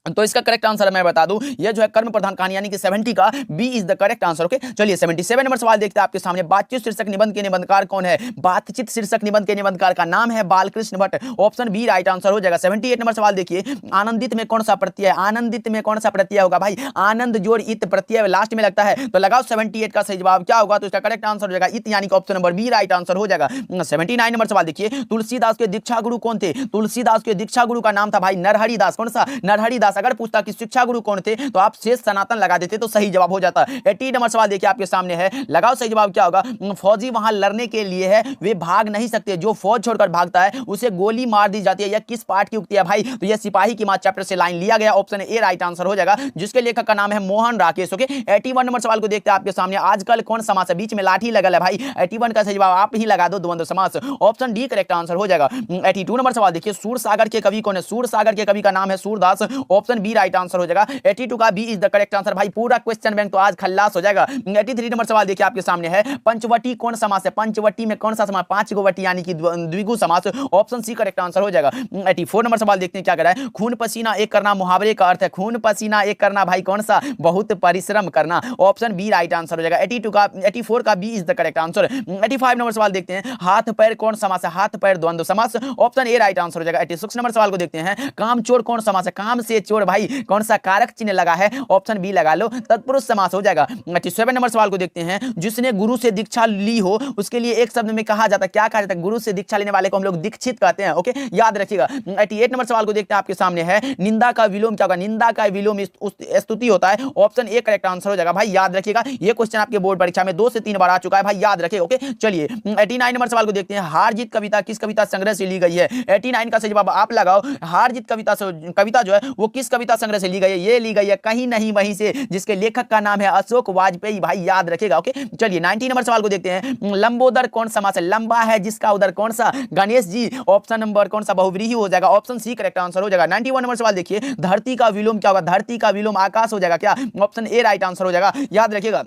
तो इसका करेक्ट आंसर मैं बता दूं, ये जो है कर्म प्रधान कहानी यानी कि 70 का B is the correct answer. Okay, चलिए 77 नंबर सवाल देखते हैं आपके सामने। बातचीत शीर्षक निबंध के निबंधकार कौन है? बातचीत शीर्षक निबंध के निबंधकार का नाम है Balkrishna Bhatt. Option B right answer हो जाएगा। 78 नंबर सवाल देखिए, आनंदित में कौन सा प्रत्यय है? आनंदित में कौन सा प्रत्यय होगा भाई? आनंद जोड़ इत प्रत्यय लास्ट में लगता है, तो लगाओ 78 का सही जवाब क्या होगा? तो इसका करेक्ट आंसर हो जाएगा इत, यानी कि option number B right answer हो जाएगा। 79 नंबर सवाल देखिए, तुलसीदास के दीक्षा गुरु कौन थे? तुलसीदास के दीक्षा गुरु का नाम था भाई नरहरि दास। कौन सा? नरहरि दास। अगर पूछता कि शिक्षा गुरु कौन थे तो आप शेष सनातन लगा देते तो सही जवाब हो जाता। 80 नंबर सवाल देखिए आपके सामने है, लगाओ सही जवाब क्या होगा? फौजी वहां लड़ने के लिए है, वे भाग नहीं सकते, जो फौज छोड़कर भागता है उसे गोली मार दी जाती है। यह किस पाठ की उक्ति है भाई? तो यह सिपाही की मां चैप्टर से लाइन लिया गया। ऑप्शन ए राइट आंसर हो जाएगा, जिसके लेखक का नाम है मोहन राकेश। ओके, 81 नंबर सवाल को देखते हैं आपके सामने, आजकल कौन समास है? बीच में लाठी लगल है भाई, 81 का सही जवाब आप ही लगा दो, द्वंद्व समास। ऑप्शन डी करेक्ट आंसर हो जाएगा। 82 नंबर सवाल देखिए, सूरसागर के कवि कौन है? सूरसागर के कवि का नाम है Surdas. Option B right answer हो जाएगा। 82 का B is the correct answer. भाई पूरा क्वेश्चन बैंक तो आज खल्लास हो जाएगा। 83 नंबर सवाल देखिए आपके सामने है, पंचवटी कौन समास है? पंचवटी में कौन सा समास? 5 गो वटी यानी कि द्विगु समास। ऑप्शन सी करेक्ट आंसर हो जाएगा। 84 नंबर सवाल देखते हैं क्या कह रहा है, खून पसीना एक करना मुहावरे का अर्थ है? खून पसीना एक करना भाई कौन सा? बहुत परिश्रम करना। ऑप्शन बी राइट आंसर हो जाएगा। 84 का B is the correct answer. 85 number सवाल देखते हैं, हाथ पैर कौन समास है? हाथ पैर द्वंद्व समास। ऑप्शन ए राइट आंसर हो जाएगा। 86 नंबर सवाल को देखते हैं, काम चोर कौन समास है? काम से चोर भाई कौन सा कारक चिन्ह लगा है? ऑप्शन बी लगा लो, तत्पुरुष समास हो जाएगा। 87 नंबर सवाल को देखते हैं, जिसने गुरु से दीक्षा ली हो उसके लिए एक शब्द में कहा जाता है, क्या कहा जाता है? गुरु से दीक्षा लेने वाले को हम लोग दीक्षित कहते हैं। ओके, याद रखिएगा। 88 नंबर सवाल को देखते हैं आपके सामने है, निंदा का विलोम क्या होगा? निंदा का विलोम स्तुति होता है। ऑप्शन ए करेक्ट आंसर हो जाएगा। भाई याद रखिएगा, ये क्वेश्चन आपके बोर्ड परीक्षा में 2 से 3 बार आ चुका है भाई, याद रखिए। ओके, चलिए 89 नंबर सवाल को देखते हैं, हार जीत कविता किस कविता संग्रह से ली गई है? 89 का सही जवाब आप लगाओ। हार जीत कविता जो है वो किस कविता संग्रह से ली गई है? ये ली गई है कहीं नहीं वहीं से, जिसके लेखक का नाम है अशोक वाजपेयी। भाई याद रखिएगा। ओके, चलिए 90 नंबर सवाल को देखते हैं, लंबोदर कौन समास है? लंबा है जिसका उधर कौन सा? गणेश जी। ऑप्शन नंबर कौन सा? बहुव्रीहि हो जाएगा। ऑप्शन सी करेक्ट आंसर हो जाएगा। 91 नंबर सवाल देखिए, धरती का विलोम क्या होगा? धरती का विलोम आकाश हो जाएगा क्या? ऑप्शन ए राइट आंसर हो जाएगा, याद रखिएगा।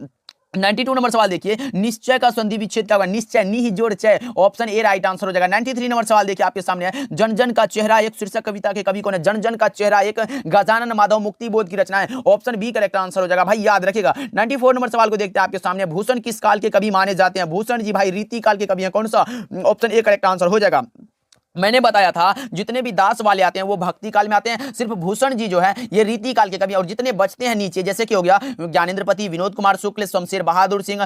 92 नंबर सवाल देखिए, निश्चय का संधि विच्छेद क्या होगा? निश्चय नी जोड़ चय। ऑप्शन ए राइट आंसर हो जाएगा। 93 नंबर सवाल देखिए आपके सामने है, जन जन का चेहरा एक शीर्षक कविता के कवि कौन है? जन जन का चेहरा एक गजानन माधव मुक्तिबोध की रचना है। ऑप्शन बी करेक्ट आंसर हो जाएगा। भाई याद रखिएगा। 94 नंबर सवाल को देखते हैं आपके सामने, भूषण किस काल के कवि माने जाते हैं? भूषण जी भाई रीति काल के कवि हैं। कौन सा? ऑप्शन ए करेक्ट आंसर हो जाएगा। मैंने बताया था जितने भी दास वाले आते हैं वो भक्ति काल में आते हैं, सिर्फ भूषण जी जो है ये रीति काल के कवि, और जितने बचते हैं नीचे जैसे कि हो गया ज्ञानेंद्रपति, विनोद कुमार शुक्ल, शमशेर बहादुर सिंह,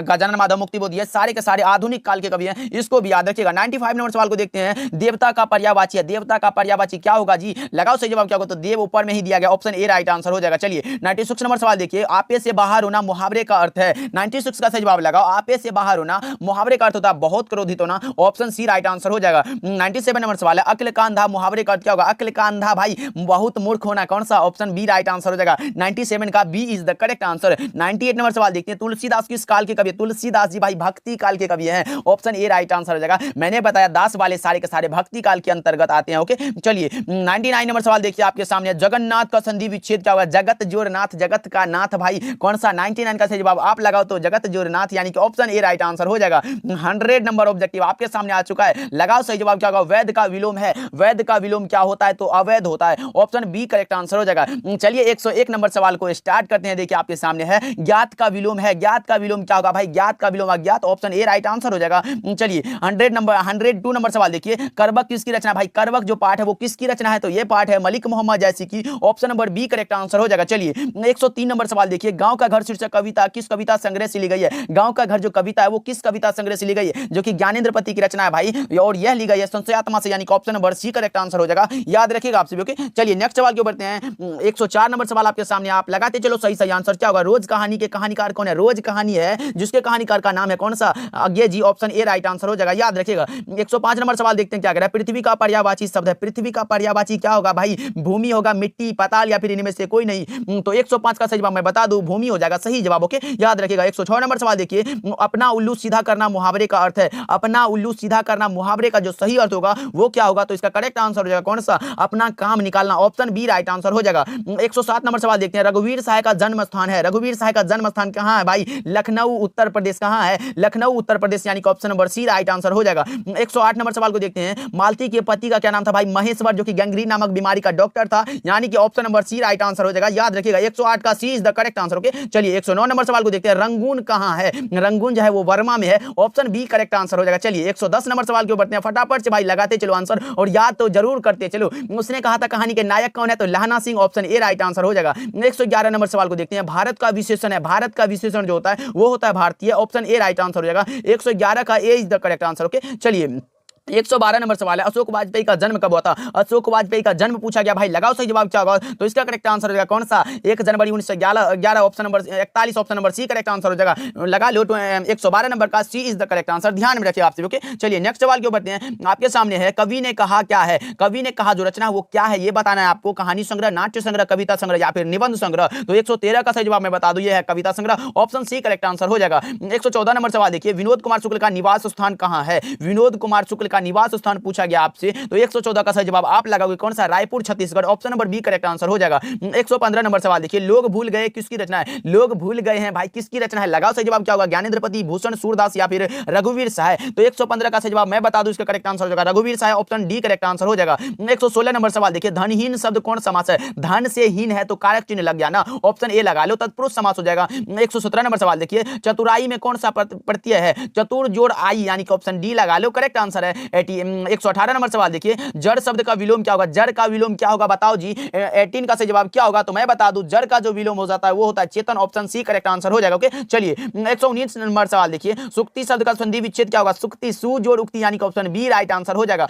गजानन माधव मुक्तिबोध, ये सारे के सारे आधुनिक काल के कवि हैं, इसको भी याद रखिएगा। 95 नंबर सवाल को देखते हैं, देवता का पर्यायवाची है। देवता का पर्यायवाची क्या होगा जी? लगाओ सही जवाब क्या होगा? तो देव ऊपर में ही दिया गया, ऑप्शन ए राइट आंसर हो जाएगा। चलिए 96 नंबर सवाल देखिए, आपे से बाहर होना मुहावरे का अर्थ है। 96 का सही जवाब लगाओ, आपे से बाहर होना मुहावरे का अर्थ होता है बहुत क्रोधित होना। ऑप्शन सी राइट आंसर हो जाएगा। 97 नंबर सवाल, अक्ल का अंधा मुहावरे का अर्थ क्या होगा? अक्ल का अंधा भाई बहुत मूर्ख होना। कौन सा? ऑप्शन बी राइट आंसर हो जाएगा। 97 का B is the correct answer. 98 number सवाल देखते हैं, तुलसीदास किस काल के कवि? तुलसीदास जी भाई भक्ति काल के कवि हैं। ऑप्शन ए राइट आंसर हो जाएगा। मैंने बताया दास वाले सारे के सारे भक्ति काल के अंतर्गत आते हैं। ओके, चलिए 99 नंबर सवाल देखिए आपके सामने, जगन्नाथ का संधि विच्छेद क्या होगा? जगत जोर नाथ, जगत का नाथ भाई कौन सा? 99 का सही जवाब आप लगाओ तो जगत जोर नाथ, यानी कि ऑप्शन ए राइट आंसर हो जाएगा। 100 नंबर ऑब्जेक्टिव आपके सामने आ चुका है, लगाओ सही जवाब क्या होगा? वैध का विलोम है। वैध का विलोम क्या होता है? तो अवैध होता है। ऑप्शन बी करेक्ट आंसर हो जाएगा। चलिए 101 नंबर सवाल को स्टार्ट करते हैं। देखिए आपके सामने है, ज्ञात का विलोम है। ज्ञात का विलोम क्या होगा भाई? ज्ञात का विलोम अज्ञात। ऑप्शन ए राइट आंसर हो जाएगा। चलिए 102 नंबर सवाल देखिए, करवक किसकी रचना? भाई करवक जो पाठ है वो किसकी रचना है? तो ये पाठ है मलिक मोहम्मद जैसी की। Option number B correct answer हो जाएगा। चलिए 103 नंबर सवाल देखिए, गांव का घर शीर्षक कविता किस कविता संग्रह से ली गई है? गांव का घर जो कविता है वो किस कविता संग्रह से ली गई है? जो कि ज्ञानेंद्रपति की रचना है भाई, और यह ली गई है संशयात्मा से, यानी कि option number C correct answer हो जाएगा। याद रखिएगा आप सभी। ओके, चलिए नेक्स्ट सवाल के ऊपर बढ़ते हैं। 104 नंबर सवाल आपके सामने, आप लगाते चलो सही आंसर क्या होगा? रोज कहानी के कहानीकार कौन है? रोज कहानी है जिसके कहानीकार का नाम है कौन सा? अज्ञे जी। ऑप्शन ए राइट आंसर हो जाएगा, याद रखिएगा। 105 नंबर सवाल देखते हैं क्या कह रहा है, पृथ्वी का पर्यायवाची शब्द है। पृथ्वी का पर्यायवाची क्या होगा भाई? भूमि होगा, मिट्टी, पाताल, या फिर इनमें से कोई नहीं। तो 105 का सही जवाब मैं बता दूं, भूमि हो जाएगा सही जवाब। ओके, याद रखिएगा। 106 नंबर सवाल देखिए, अपना उल्लू सीधा करना मुहावरे का अर्थ है। अपना उल्लू सीधा करना मुहावरे का जो सही अर्थ होगा वो क्या होगा, तो इसका करेक्ट आंसर हो जाएगा कौन सा, अपना काम निकालना, ऑप्शन बी राइट आंसर हो जाएगा। 107 नंबर सवाल देखते हैं, रघुवीर सहाय का जन्म स्थान है, रघुवीर सहाय का जन्म स्थान कहां है भाई, लखनऊ उत्तर प्रदेश, कहां है, लखनऊ उत्तर प्रदेश, यानी कि option number C right answer हो जाएगा। 108 नंबर सवाल को देखते हैं, मालती के पति का क्या नाम था भाई, महेश्वर, जो कि गैंग्रीन नामक बीमारी का डॉक्टर था, यानी कि option number C right answer हो जाएगा, याद रखिएगा 108 का C is the correct answer. Okay चलिए 109 नंबर सवाल को देखते हैं, रंगून कहां है, रंगून जो है वो वर्मा में है, ऑप्शन बी करेक्ट आंसर हो जाएगा। चलिए 110 नंबर सवाल के ऊपर बढ़ते हैं, फटाफट से भाई लगाते चलो आंसर और याद तो जरूर करते चलो। उसने कहा था कहानी के नायक कौन है, तो लहना Singh, option A right answer हो जाएगा। 111 नंबर सवाल को देखते हैं, भारत का विशेषण है, भारत का विशेषण जो होता है वो होता है भारतीय, ऑप्शन ए राइट आंसर हो जाएगा। 111 का A is the correct answer. Okay चलिए 112 नंबर सवाल है, अशोक वाजपेयी का जन्म कब हुआ था, अशोक वाजपेयी का जन्म पूछा गया भाई, लगाओ सही जवाब क्या होगा, तो इसका करेक्ट आंसर हो जाएगा कौन सा, 1 जनवरी 1911, option number 41, option number C correct answer हो जाएगा, लगा लो। 112 नंबर का C is the correct answer, ध्यान में रखिए आपसे। ओके चलिए नेक्स्ट सवाल क्यों बढ़ते हैं, आपके सामने है, कवि ने कहा क्या है, कवि ने कहा जो रचना वो क्या है ये बताना है आपको, कहानी संग्रह, नाट्य संग्रह, कविता संग्रह या फिर निबंध संग्रह, तो 113 का सही जवाब मैं बता दूं ये है कविता संग्रह, ऑप्शन सी करेक्ट आंसर हो जाएगा। 114 नंबर सवाल देखिए, विनोद कुमार शुक्ल का निवास स्थान कहां है, विनोद कुमार शुक्ल का निवास स्थान पूछा गया आपसे, तो 114 का सही जवाब आप लगाओगे कौन सा, Raipur Chhattisgarh, option number B correct answer हो जाएगा। 115 नंबर सवाल देखिए, लोग भूल गए किसकी रचना है, लोग भूल गए हैं भाई किसकी रचना है, लगाओ सही जवाब क्या होगा, ज्ञानेंद्रपति, भूषण सूरदास या फिर रघुवीर सहाय, तो 115 का सही जवाब मैं बता दूं इसका करेक्ट आंसर हो जाएगा रघुवीर सहाय, ऑप्शन डी करेक्ट आंसर हो जाएगा। 116 नंबर सवाल देखिए, धनहीन शब्द कौन समास है, धन से हीन है तो कारक चिन्ह लग गया ना, ऑप्शन ए लगा लो, तत्पुरुष समास हो जाएगा। 117 नंबर सवाल देखिए, चतुराई में कौन सा प्रत्यय है, चतुर जोड़ आई, यानी कि ऑप्शन डी लगा लो, करेक्ट आंसर है। 118 नंबर सवाल देखिए, जड़ शब्द का विलोम क्या होगा, जड़ का विलोम क्या होगा बताओ जी, 18 का सही जवाब क्या होगा, तो मैं बता दूं जड़ का जो विलोम हो जाता है वो होता है चेतन, ऑप्शन सी करेक्ट आंसर हो जाएगा। ओके चलिए 119 नंबर सवाल देखिए, सुक्ति शब्द का संधि विच्छेद क्या होगा, सुक्ति सु जोड़ उक्ति, यानी कि ऑप्शन बी राइट आंसर हो जाएगा।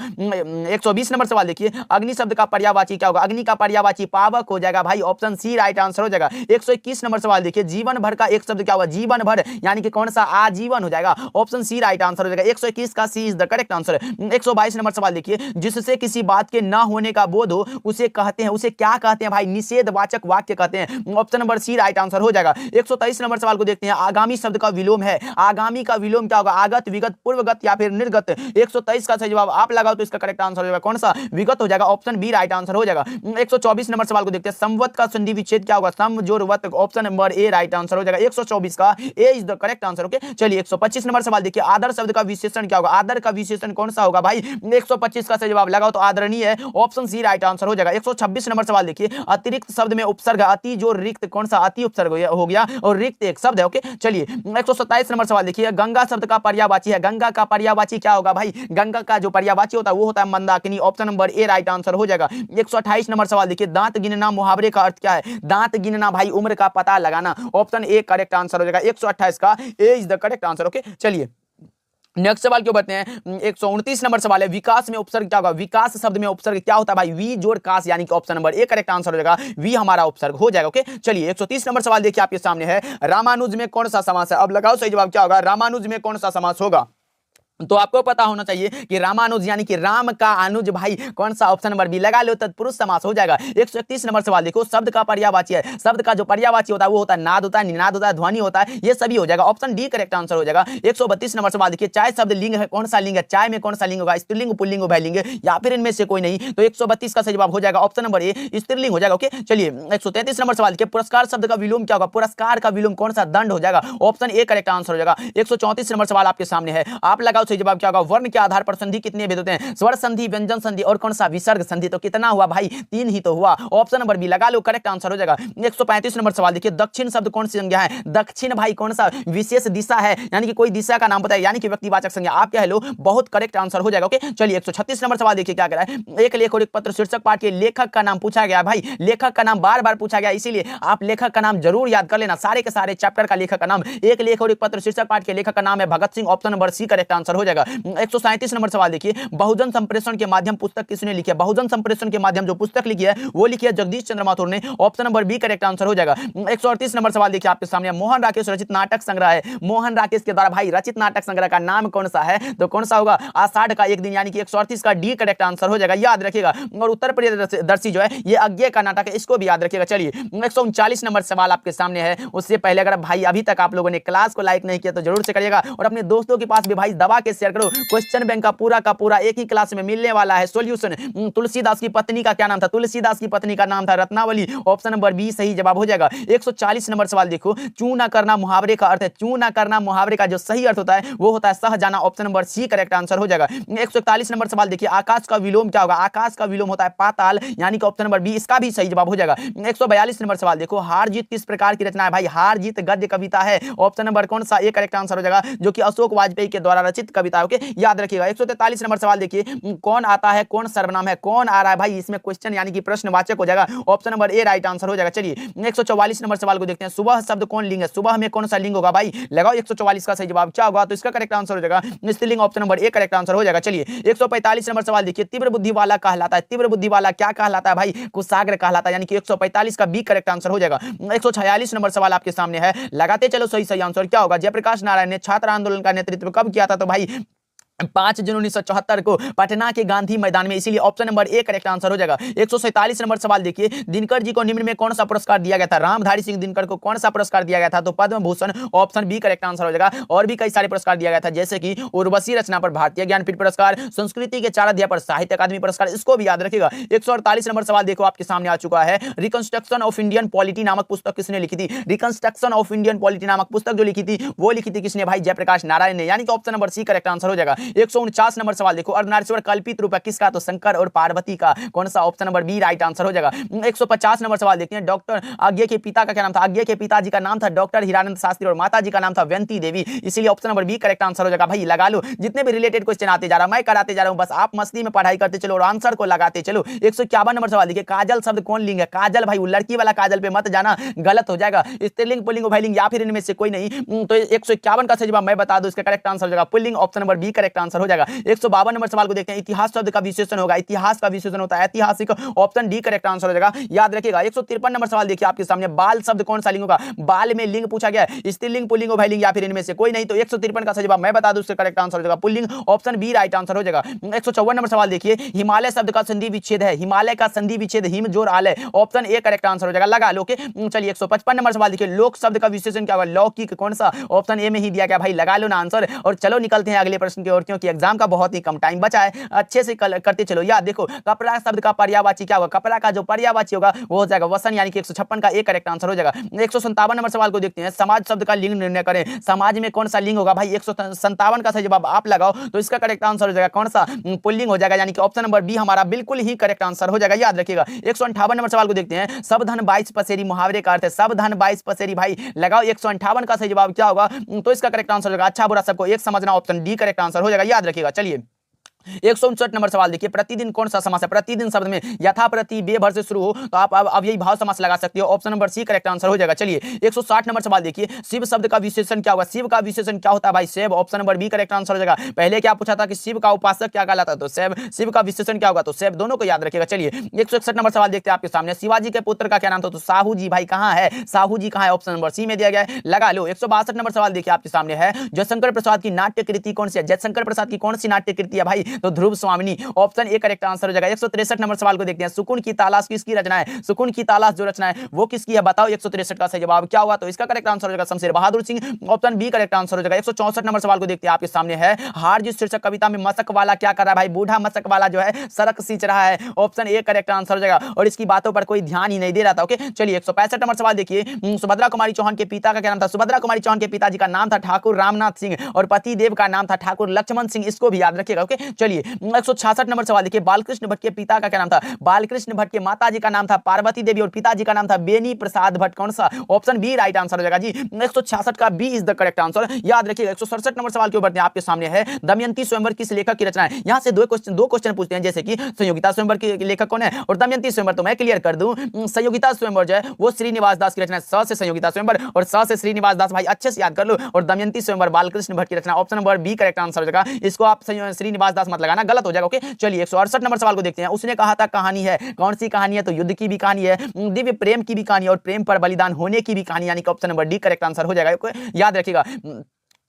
120 नंबर सवाल देखिए, अग्नि शब्द का पर्यायवाची क्या होगा, अग्नि का पर्यायवाची पावक हो जाएगा भाई, ऑप्शन सी राइट आंसर हो जाएगा। 121 नंबर सवाल देखिए, जीवन भर का एक शब्द क्या होगा, जीवन भर, यानी कि कौन सा, आजीवन हो जाएगा, ऑप्शन सी राइट आंसर हो जाएगा। 121 का C is the correct answer. 122 number सवाल देखिए, जिससे किसी बात के ना होने का बोध हो उसे कहते हैं, उसे क्या कहते हैं भाई, निषेधवाचक वाक्य कहते हैं, option number C right answer हो जाएगा। 123 नंबर सवाल को देखते हैं, आगामी शब्द का विलोम है, आगामी का विलोम क्या होगा, आगत, विगत, पूर्वगत या फिर निर्गत, 123 का सही जवाब आप लगाओ तो इसका करेक्ट आंसर हो जाएगा कौन सा, विगत हो जाएगा, ऑप्शन बी राइट आंसर हो जाएगा। 124 नंबर सवाल को देखते हैं, संवत का संधि विच्छेद क्या होगा, सम जोड़ वत, option number A right answer हो जाएगा। 124 का A is the correct answer. Okay चलिए 125 नंबर सवाल देखिए, आदर शब्द का विशेषण क्या होगा, आदर का विशेषण कौन सा होगा भाई, 125 का सही जवाब लगाओ तो आदरणीय है, ऑप्शन सी राइट आंसर हो जाएगा। 126 नंबर सवाल देखिए, अतिरिक्त शब्द में उपसर्ग, अति जो रिक्त, कौन सा, अति उपसर्ग हो गया और रिक्त एक शब्द है। ओके चलिए 127 नंबर सवाल देखिए, गंगा शब्द का पर्यायवाची है, गंगा का पर्यायवाची क्या होगा भाई, गंगा का जो पर्यायवाची होता है वो होता है Mandakini, option number A right answer हो जाएगा। 128 नंबर सवाल देखिए, दांत गिनना मुहावरे का अर्थ क्या है, दांत गिनना भाई उम्र का पता लगाना, ऑप्शन ए करेक्ट आंसर हो जाएगा। 128 का A is the correct answer. Okay चलिए नेक्स्ट सवाल क्यों बढ़ते हैं, 129 नंबर सवाल है, विकास में उपसर्ग क्या होगा, विकास शब्द में उपसर्ग क्या होता है भाई, वी जोड़ कास, यानी कि option number A correct answer हो जाएगा, वी हमारा उपसर्ग हो जाएगा। ओके चलिए 130 नंबर सवाल देखिए आपके सामने है, रामानुज में कौन सा समास है, अब लगाओ सही जवाब क्या होगा, रामानुज में कौन सा समास होगा, तो आपको पता होना चाहिए कि रामानुज यानी कि राम का अनुज भाई, कौन सा, ऑप्शन नंबर बी लगा लो, तत्पुरुष समास हो जाएगा। 131 नंबर सवाल देखो, शब्द का पर्यायवाची है, शब्द का जो पर्यायवाची होता है वो होता है नाद होता है, निनाद होता है, ध्वनि होता है, ये सभी हो जाएगा, ऑप्शन डी करेक्ट आंसर हो जाएगा। 132 नंबर सवाल देखिए, चाय शब्द लिंग है, कौन सा लिंग है, चाय में कौन सा लिंग होगा, स्त्रीलिंग, पुल्लिंग, उभयलिंग या फिर इनमें से कोई नहीं, तो 132 का सही जवाब हो जाएगा ऑप्शन नंबर ए स्त्रीलिंग हो जाएगा। ओके चलिए 133 नंबर सवाल देखिए, पुरस्कार शब्द का विलोम क्या होगा, पुरस्कार का विलोम कौन सा, दंड हो जाएगा, ऑप्शन ए करेक्ट आंसर हो जाएगा। 134 नंबर सवाल आपके सामने है, आप लगाओ सही जवाब क्या होगा, के आधार पर संधि कितने भेद होते हैं, स्वर संधि, व्यंजन संधि और कौन सा, विसर्ग संधि, तो कितना हुआ भाई, 3 ही तो हुआ, ऑप्शन नंबर बी लगा लो, करेक्ट आंसर हो जाएगा। 135 नंबर सवाल देखिए, दक्षिण शब्द कौन सी संज्ञा है, दक्षिण भाई कौन सा, विशेष दिशा है, यानी कि कोई दिशा का नाम बताए, यानी कि व्यक्तिवाचक संज्ञा, आप क्या लो, बहुत करेक्ट आंसर हो जाएगा। ओके चलिए 136 नंबर सवाल देखिए क्या कह रहा है, एक लेख और एक पत्र शीर्षक पाठ के लेखक का नाम पूछा गया भाई, लेखक का नाम बार बार पूछा गया, इसीलिए आप लेखक का नाम जरूर याद कर लेना, सारे के सारे चैप्टर का लेखक का नाम, एक लेख और एक पत्र शीर्षक पाठ के लेखक का नाम है Bhagat Singh, option number C correct answer हो जाएगा। 137 नंबर सवाल देखिए, बहुजन संप्रेषण के माध्यम पुस्तक किसने लिखी है, बहुजन संप्रेषण के माध्यम जो पुस्तक लिखी है वो लिखी है जगदीश चंद्र माथुर ने, option number B correct answer हो जाएगा। 138 नंबर सवाल देखिए आपके सामने, मोहन राकेश रचित नाटक संग्रह है, मोहन राकेश के द्वारा भाई रचित नाटक संग्रह का नाम कौन सा है, तो कौन सा होगा, आषाढ़ का एक दिन, यानी कि 138 का डी करेक्ट आंसर हो जाएगा, याद रखिएगा। और उत्तर प्रियदर्शी जो है ये अज्ञे का नाटक है, इसको भी याद रखिएगा। चलिए 139 नंबर सवाल आपके सामने है, उससे पहले अगर भाई अभी तक आप लोगों ने क्लास को लाइक नहीं किया तो जरूर से करिएगा और अपने दोस्तों के पास भी भाई दबा के शेयर करो। क्वेश्चन बैंक का पूरा एक ही क्लास में मिलने वाला है सॉल्यूशन। तुलसीदास की पत्नी का क्या नाम था? तुलसीदास की पत्नी का नाम था रत्नावली। ऑप्शन नंबर बी सही जवाब हो जाएगा। 140 नंबर सवाल देखो, चू ना करना मुहावरे का अर्थ है, चू ना करना मुहावरे का जो सही अर्थ होता है वो होता है सह जाना। Option number C correct answer हो जाएगा। 141 नंबर सवाल देखिए, आकाश का विलोम क्या होगा? आकाश का विलोम होता है पाताल, यानी कि ऑप्शन नंबर बी इसका भी सही जवाब हो जाएगा। 142 नंबर सवाल देखो, हार जीत किस प्रकार की रचना है? भाई हार जीत गद्य कविता है। ऑप्शन नंबर कौन सा? ए करेक्ट आंसर हो जाएगा, जो कि अशोक वाजपेयी के द्वारा रचित कविता है। ओके, याद रखिएगा। 143 नंबर सवाल देखिए, कौन आता है कौन सर्वनाम है? कौन आ रहा है भाई, इसमें क्वेश्चन यानी कि प्रश्नवाचक हो जाएगा। Option number A right answer हो जाएगा। चलिए 144 नंबर सवाल को देखते हैं, सुबह शब्द कौन लिंग है? सुबह में कौन सा लिंग होगा? भाई लगाओ 144 का सही जवाब क्या होगा, तो इसका करेक्ट आंसर हो जाएगा स्त्रीलिंग। Option number A correct answer हो जाएगा। चलिए 145 नंबर सवाल देखिए, तीव्र बुद्धि वाला कहलाता है, तीव्र बुद्धि वाला क्या कहलाता है? भाई कुशाग्र कहलाता है, यानी कि 145 का बी करेक्ट आंसर हो जाएगा। 146 नंबर सवाल आपके सामने है, लगाते चलो सही आंसर क्या होगा? जयप्रकाश नारायण ने छात्र आंदोलन का नेतृत्व कब किया था? तो भाई 5 जून 1974 को पटना के गांधी मैदान में, इसीलिए option number A correct answer हो जाएगा। 147 नंबर सवाल देखिए, दिनकर जी को निम्न में कौन सा पुरस्कार दिया गया था? रामधारी सिंह दिनकर को कौन सा पुरस्कार दिया गया था? तो Padma Bhushan. Option B correct answer हो जाएगा। और भी कई सारे पुरस्कार दिया गया था, जैसे कि उर्वशी रचना पर भारतीय ज्ञानपीठ पुरस्कार, संस्कृति के 4 अध्याय पर साहित्य अकादमी पुरस्कार, इसको भी याद रखिएगा। 148 नंबर सवाल देखो आपके सामने आ चुका है, रिकंस्ट्रक्शन ऑफ इंडियन पॉलिटी नामक पुस्तक किसने लिखी थी? रिकंस्ट्रक्शन ऑफ इंडियन पॉलिटी नामक पुस्तक जो लिखी थी वो लिखी थी किसने? भाई जयप्रकाश नारायण ने, यानी कि option number C correct answer हो जाएगा। 149 नंबर सवाल देखो, अर्धनारीश्वर कल्पित रूप है किसका? तो शंकर और पार्वती का। कौन सा? Option number B right answer हो जाएगा। 150 नंबर सवाल देखते हैं, डॉक्टर आज्ञे के पिता का क्या नाम था? आज्ञे के पिताजी का नाम था डॉक्टर हीरानंद शास्त्री और माताजी का नाम था व्यंती देवी, इसीलिए option number B correct answer हो जाएगा। भाई लगा लो, जितने भी रिलेटेड क्वेश्चन आते जा रहा मैं कराते जा रहा हूं, बस आप मस्ती में पढ़ाई करते चलो और आंसर को लगाते चलो। 151 नंबर सवाल देखिए, काजल शब्द कौन लिंग है? काजल भाई वो लड़की वाला काजल पे मत जाना, गलत हो जाएगा। स्त्रीलिंग पुल्लिंग उभयलिंग या फिर इनमें से कोई नहीं, तो 151 का सही जवाब मैं बता दूं, इसका करेक्ट आंसर हो जाएगा पुल्लिंग। Option number B correct answer हो जाएगा। 152 नंबर सवाल को देखते हैं, इतिहास शब्द का विशेषण होगा, इतिहास का विशेषण होता है ऐतिहासिक। ऑप्शन डी करेक्ट आंसर हो जाएगा, याद रखिएगा। 153 नंबर सवाल देखिए आपके सामने, बाल शब्द कौन सा लिंग होगा? बाल में लिंग पूछा गया है, स्त्रीलिंग पुल्लिंग उभयलिंग या फिर इनमें से कोई नहीं, तो 153 का सही जवाब मैं बता दूं, इसका करेक्ट आंसर हो जाएगा पुल्लिंग। ऑप्शन बी राइट आंसर हो जाएगा। 154 नंबर सवाल देखिए, हिमालय शब्द का संधि विच्छेद है, हिमालय का संधि विच्छेद हिम जोर आलय। ऑप्शन ए करेक्ट आंसर हो जाएगा, लगा लो। चलिए 155 नंबर सवाल देखिए, लोक शब्द का विशेषण क्या होगा? लौकिक। कौन सा? ऑप्शन ए में ही दिया गया, भाई लगा लो ना आंसर। और चलो निकलते हैं अगले प्रश्न की ओर, क्योंकि एग्जाम का बहुत ही कम टाइम बचा है, अच्छे से करते चलो। याद देखो, कपड़ा शब्द का पर्यायवाची क्या होगा? कपड़ा का जो पर्यायवाची होगा वो हो जाएगा वसन, यानी कि 156 का एक करेक्ट आंसर हो जाएगा। 157 नंबर सवाल को देखते हैं, समाज शब्द का लिंग निर्णय करें, समाज में कौन सा लिंग होगा? भाई 157 का सही जवाब आप लगाओ, तो इसका करेक्ट आंसर हो जाएगा कौन सा? पुल्लिंग हो जाएगा, यानी कि ऑप्शन नंबर बी हमारा बिल्कुल ही करेक्ट आंसर हो जाएगा, याद रखिएगा। 158 नंबर सवाल को देखते हैं, सब धन 22 पसेरी मुहावरे का अर्थ है, सब धन 22 पसेरी। भाई लगाओ 158 का सही जवाब क्या होगा, तो इसका करेक्ट आंसर हो जाएगा अच्छा बुरा सबको एक समझना। ऑप्शन डी करेक्ट आंसर हो जाएगा, याद रखिएगा। चलिए 159 नंबर सवाल देखिए, प्रतिदिन कौन सा समास है? प्रतिदिन शब्द में यथा प्रति बेभर से शुरू हो, तो आप अब यही भाव समास लगा सकते हो। Option number C correct answer हो जाएगा। चलिए 160 नंबर सवाल देखिए, शिव शब्द का विशेषण क्या होगा? शिव का विशेषण क्या होता है? भाई Shiv. Option number B correct answer हो जाएगा। पहले क्या पूछा था कि शिव का उपासक क्या कहलाता है? तो शिव। शिव का विशेषण क्या होगा? तो शिव। दोनों को याद रखिएगा। चलिए 161 नंबर सवाल देखते हैं आपके सामने, शिवाजी के पुत्र का क्या नाम था? तो साहू जी। भाई कहां है साहू जी, कहां है? ऑप्शन नंबर सी में दिया गया है, लगा लो। 162 नंबर सवाल देखिए आपके सामने है, जयशंकर प्रसाद की नाट्य कृति कौन सी है? जयशंकर प्रसाद की कौन सी नाट्य कृति है? भाई तो ध्रुव स्वामिनी। ऑप्शन ए करेक्ट आंसर हो जाएगा। 163 नंबर सवाल को देखते हैं, सुकून की तलाश किसकी रचना है? सुकून की तलाश जो रचना है वो किसकी है? बताओ 163 का सही जवाब क्या होगा, तो इसका करेक्ट आंसर हो जाएगा Shamsher Bahadur Singh. Option B correct answer हो जाएगा। 164 नंबर सवाल को देखते हैं आपके सामने है, हार जिस शीर्षक कविता में मशक वाला क्या कर रहा है? भाई बूढ़ा मशक वाला जो है सड़क सींच रहा है। ऑप्शन ए करेक्ट आंसर हो जाएगा, और इसकी बातों पर कोई ध्यान ही नहीं दे रहा था। ओके चलिए 165 नंबर सवाल देखिए, सुभद्रा कुमारी चौहान के पिता का क्या नाम था? सुभद्रा कुमारी चौहान के पिताजी का नाम था ठाकुर रामनाथ सिंह, और पति देव का नाम था ठाकुर लक्ष्मण सिंह, इसको भी याद रखिएगा। ओके चलिए 166 नंबर सवाल देखिए, बालकृष्ण भट्ट के पिता का क्या नाम था? बालकृष्ण भट्ट के माताजी का नाम था पार्वती देवी, और पिताजी का नाम था बेनी प्रसाद भट्ट। कौन सा? ऑप्शन बी राइट आंसर हो जाएगा जी। 166 का B is the correct answer, याद रखिएगा। 167 नंबर सवाल के ऊपर आपके सामने है, दमयंती स्वयंवर किस लेखक की रचना है? यहां से दो क्वेश्चन पूछते हैं, जैसे कि संयोगिता स्वयंवर के लेखक कौन है और दमयंती स्वयंवर, तो मैं क्लियर कर दूं, संयोगिता स्वयंवर जो है वो श्रीनिवास दास की रचना है, स से संयोगिता स्वयंवर और स से श्रीनिवास दास। भाई अच्छे से याद कर लो, और दमयंती स्वयंवर बालकृष्ण भट्ट की रचना। Option number B correct answer हो जाएगा, इसको आप श्रीनिवास दास मत लगाना, गलत हो जाएगा। ओके चलिए 168 नंबर सवाल को देखते हैं, उसने कहा था कहानी है, कौन सी कहानी है? तो युद्ध की भी कहानी है, दिव्य प्रेम की भी कहानी और प्रेम पर बलिदान होने की भी कहानी, यानी कि option number D correct answer हो जाएगा, याद रखिएगा।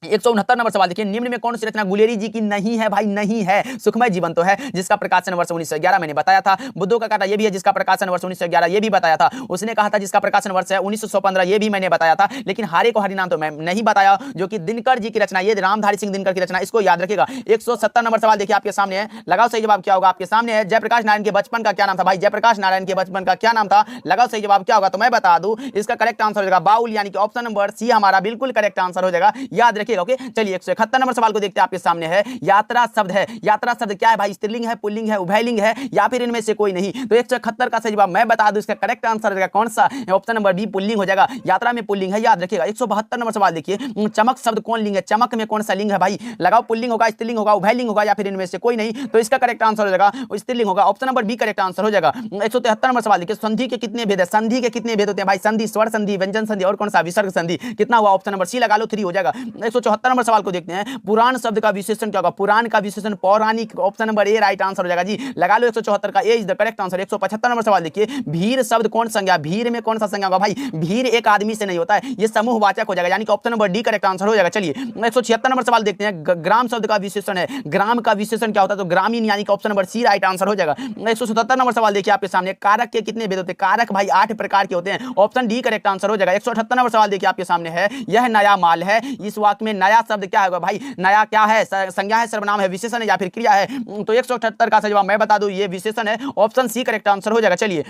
169 नंबर सवाल देखिए, निम्न में कौन सी रचना गुलेरी जी की नहीं है? भाई नहीं है, सुखमय जीवन तो है जिसका प्रकाशन वर्ष 1911 मैंने बताया था। बुद्धों का कांटा ये भी है जिसका प्रकाशन वर्ष 1911 ये भी बताया था। उसने कहा था जिसका प्रकाशन वर्ष है 1915 ये भी मैंने बताया था। लेकिन हारे को हरिनाम तो मैं नहीं बताया, जो कि दिनकर जी की रचना, ये रामधारी सिंह दिनकर की रचना, इसको याद रखिएगा। 170 नंबर सवाल देखिए आपके सामने है, लगाओ सही जवाब क्या होगा। आपके सामने है जयप्रकाश नारायण के बचपन का क्या नाम था? भाई जयप्रकाश नारायण के बचपन का क्या नाम था? लगाओ सही जवाब क्या होगा। तो मैं बता दूं इसका करेक्ट आंसर हो जाएगा बाउल, यानी कि ऑप्शन नंबर सी हमारा बिल्कुल करेक्ट आंसर हो जाएगा, याद रखिएगा। ओके चलिए 171 नंबर सवाल को देखते हैं। आपके सामने है यात्रा शब्द है, यात्रा शब्द क्या है भाई? स्त्रीलिंग है, पुल्लिंग है, उभयलिंग है, या फिर इनमें से कोई नहीं? तो 171 का सही जवाब मैं बता दूं इसका करेक्ट आंसर हो जाएगा कौन सा? ऑप्शन नंबर बी पुल्लिंग हो जाएगा, यात्रा में पुल्लिंग है, याद रखिएगा। 172 नंबर सवाल देखिए, चमक शब्द कौन लिंग है? चमक में कौन सा लिंग है भाई? लगाओ पुल्लिंग होगा, स्त्रीलिंग होगा, उभयलिंग होगा, या फिर इनमें से कोई नहीं? तो इसका करेक्ट आंसर हो जाएगा स्त्रीलिंग होगा, option number B correct answer हो जाएगा। 173 नंबर सवाल देखिए, संधि के कितने भेद है? संधि के कितने भेद होते हैं भाई? संधि, स्वर संधि, व्यंजन संधि और कौन सा? विसर्ग संधि। कितना हुआ? ऑप्शन नंबर सी लगा लो, 3 हो जाएगा। 174 नंबर सवाल को देखते हैं, पुराण शब्द का विशेषण क्या होगा? पुराण का विशेषण पौराणिक, option number A right answer हो जाएगा जी, लगा लो 174 का A is the correct answer. 175 number सवाल देखिए, भीड़ शब्द कौन संज्ञा? भीड़ में कौन सा संज्ञा होगा भाई? भीड़ एक आदमी से नहीं होता है, ये समूहवाचक हो जाएगा, यानी कि option number D correct answer हो जाएगा। चलिए 176 नंबर सवाल देखते हैं, ग्राम शब्द का विशेषण है, ग्राम का विशेषण क्या होता है? तो ग्रामीण, यानी कि option number C right answer हो जाएगा। 177 नंबर सवाल देखिए आपके सामने, कारक के कितने भेद होते हैं? कारक भाई 8 प्रकार के होते हैं, ऑप्शन डी करेक्ट आंसर हो जाएगा। 178 नंबर सवाल देखिए आपके सामने है, यह नया माल है, इस वाक्य में नया शब्द क्या होगा भाई? नया क्या है? संज्ञा है, सर्वनाम है, विशेषण है, या फिर क्रिया है? तो 178 का जवाब मैं बता दूं ये विशेषण है, ऑप्शन सी करेक्ट आंसर हो जाएगा। चलिए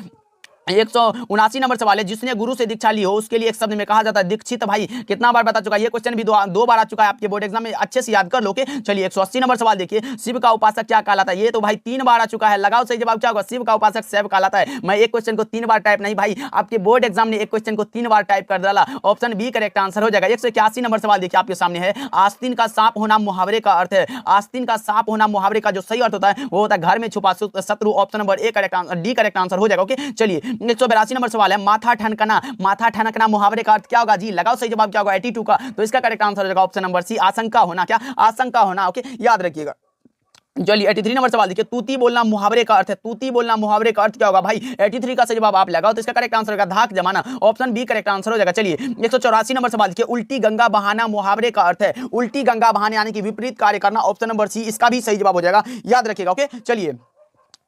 179 नंबर सवाल है, जिसने गुरु से दीक्षा ली हो उसके लिए एक शब्द में कहा जाता है दीक्षित। भाई कितना बार बता चुका है, ये क्वेश्चन भी दो बार आ चुका है आपके बोर्ड एग्जाम में, अच्छे से याद कर लो। के चलिए 180 नंबर सवाल देखिए, शिव का उपासक क्या कहलाता है? ये तो भाई 3 बार आ चुका है, लगाओ सही जवाब क्या होगा। शिव का उपासक शैव कहलाता है। मैं एक क्वेश्चन को 3 बार टाइप नहीं भाई, आपके बोर्ड एग्जाम ने एक क्वेश्चन को 3 बार टाइप कर डाला, ऑप्शन बी करेक्ट आंसर हो जाएगा। 181 नंबर सवाल देखिए आपके सामने है, आस्तीन का सांप होना मुहावरे का अर्थ है, आस्तीन का सांप होना मुहावरे का जो सही अर्थ होता है वो होता है घर में छुपा शत्रु, option number A correct answer, D correct answer हो जाएगा। ओके चलिए 182 नंबर सवाल है, माथा ठनकना, माथा ठनकना मुहावरे का अर्थ क्या होगा जी? लगाओ सही जवाब क्या होगा 82 का। तो इसका करेक्ट आंसर हो जाएगा ऑप्शन नंबर सी, आशंका होना, क्या? आशंका होना। ओके याद रखिएगा। चलिए 83 नंबर सवाल देखिए, तूती बोलना मुहावरे का अर्थ है, तूती बोलना मुहावरे का अर्थ क्या होगा भाई? 83 का सही जवाब आप लगाओ, तो इसका करेक्ट आंसर होगा धाक जमाना, ऑप्शन बी करेक्ट आंसर हो जाएगा। चलिए 184 नंबर सवाल देखिए, उल्टी गंगा बहाना मुहावरे का अर्थ है, उल्टी गंगा बहाने यानी कि विपरीत कार्य करना, ऑप्शन नंबर सी इसका भी सही जवाब हो जाएगा, याद रखिएगा। ओके चलिए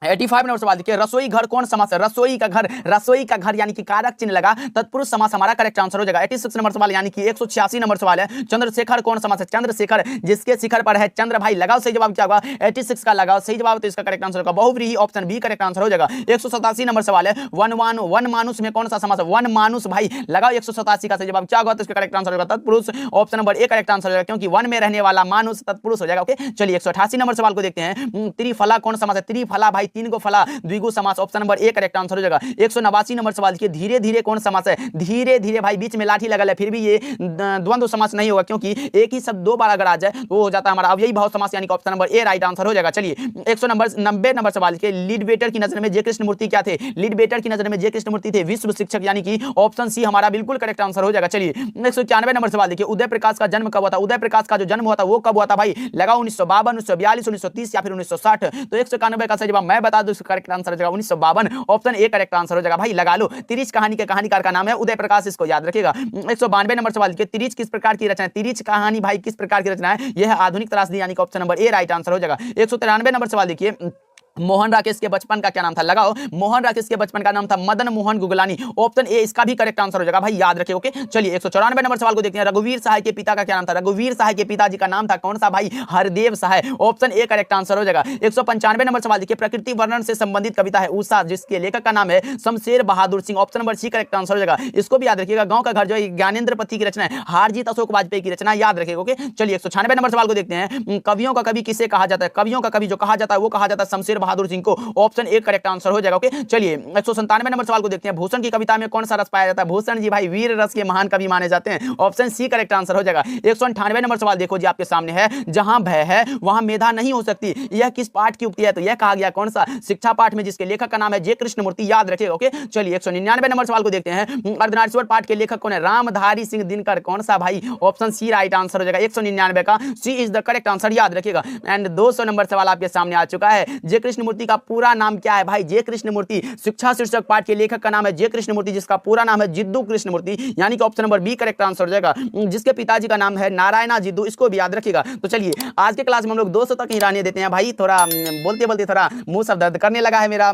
85 नंबर सवाल देखिए, रसोई घर कौन समास है? रसोई का घर, रसोई का घर यानी कि कारक चिन्ह लगा, तत्पुरुष समास हमारा करेक्ट आंसर हो जाएगा। 86 नंबर सवाल यानी कि 186 नंबर सवाल है, चंद्रशेखर कौन समास है? चंद्रशेखर जिसके शिखर पर है चंद्र, भाई लगाओ सही जवाब क्या होगा। 86 का लगाओ सही जवाब, तो इसका करेक्ट आंसर होगा बहुव्रीहि, ऑप्शन बी करेक्ट आंसर हो जाएगा। 187 नंबर सवाल है, वन मानुष में कौन सा समास है? वन मानुष, भाई लगाओ 187 का सही जवाब क्या होगा, तो इसका करेक्ट आंसर होगा तत्पुरुष, option number A correct answer हो जाएगा, क्योंकि वन में रहने वाला मानुष तत्पुरुष हो जाएगा। ओके चलिए 188 नंबर सवाल को देखते हैं, त्रिफला कौन समास है? त्रिफला भाई 3 को फला, द्विगु समास, option number A correct answer हो जाएगा। 189 नंबर सवाल देखिए, धीरे धीरे कौन समास है? धीरे धीरे भाई बीच में लाठी लगल है, फिर भी ये द्वंद्व समास नहीं होगा, क्योंकि एक ही शब्द 2 बार अगर आ जाए तो वो हो जाता है हमारा अब यही भाव समास, यानी कि option number A right answer हो जाएगा। चलिए 190 नंबर सवाल के, लीडबेटर की नजर में जय कृष्ण मूर्ति क्या थे? लीडबेटर की नजर में जय कृष्ण मूर्ति थे विश्व शिक्षक, यानी कि ऑप्शन सी हमारा बिल्कुल करेक्ट आंसर हो जाएगा। चलिए 191 नंबर सवाल देखिए, उदय प्रकाश का जन्म कब हुआ था? उदय प्रकाश का जो जन्म हुआ था वो कब हुआ था भाई? लगाओ 1952, 1942, 1930 या फिर 1960। तो 191 का सही जवाब मैं बता दूं, करेक्ट आंसर हो जाएगा 1952, ऑप्शन ए करेक्ट आंसर हो जाएगा। भाई लगा लो, तिरिच कहानी के कहानीकार का नाम है उदय प्रकाश, इसको याद रखिएगा। 192 नंबर सवाल के, तिरिच किस प्रकार की रचना है? तिरिच कहानी भाई किस प्रकार की रचना है? यह आधुनिक त्रासदी, यानी कि option number A right answer हो जाएगा। 193 नंबर सवाल देखिए, मोहन राकेश के बचपन का क्या नाम था? लगाओ, मोहन राकेश के बचपन का नाम था मदन मोहन गुगलानी, ऑप्शन ए इसका भी करेक्ट आंसर हो जाएगा, भाई याद रखिए। ओके चलिए 194 नंबर सवाल को देखते हैं, रघुवीर सहाय के पिता का क्या नाम था? रघुवीर सहाय के पिताजी का नाम था कौन सा भाई? हरदेव सहाय, ऑप्शन ए करेक्ट आंसर हो जाएगा। 195 नंबर सवाल देखिए, प्रकृति वर्णन से संबंधित कविता है उषा, जिसके लेखक का नाम है Shamsher Bahadur Singh, option number C correct answer हो जाएगा। इसको भी याद रखिएगा। गांव का घर जो है ज्ञानेंद्र पति की रचना है, हारजीत अशोक वाजपेयी की रचना, याद रखिएगा। ओके चलिए 196 नंबर सवाल को देखते हैं, कवियों का कवि किसे कहा जाता है? कवियों का कवि जो कहा जाता है वो कहा जाता है शमशेर बहादुर सिंह को, ऑप्शन ए करेक्ट आंसर हो जाएगा। ओके चलिए 197 नंबर सवाल को देखते हैं, भूषण की कविता में कौन सा रस पाया जाता है? भूषण जी भाई वीर रस के महान कवि माने जाते हैं, ऑप्शन सी करेक्ट आंसर हो जाएगा। 198 नंबर सवाल देखो जी आपके सामने है, जहां भय है वहां मेधा नहीं हो सकती, यह किस पाठ की उक्ति है? तो यह कहा गया कौन सा? शिक्षा पाठ में, जिसके लेखक का नाम है जय कृष्ण मूर्ति, याद रखिएगा। ओके चलिए 199 नंबर सवाल को देखते हैं, अर्धनारीश्वर पाठ के लेखक कौन है? रामधारी सिंह दिनकर, कौन सा भाई? ऑप्शन सी राइट आंसर हो जाएगा। 199 का C is the correct answer, याद रखिएगा। एंड 200 नंबर सवाल आपके सामने आ चुका है, जय कृष्ण कृष्णमूर्ति का पूरा नाम क्या है भाई? जे कृष्णमूर्ति शिक्षा शीर्षक पाठ के लेखक का नाम है जे कृष्णमूर्ति, जिसका पूरा नाम है जिद्दू कृष्णमूर्ति, यानी कि option number B correct answer हो जाएगा। जिसके पिताजी का नाम है नारायणा जिद्दू, इसको भी याद रखिएगा। तो चलिए आज के क्लास में हम लोग 200 तक ही रहने देते हैं भाई, थोड़ा बोलते बोलते थोड़ा मुंह सब दर्द करने लगा है मेरा,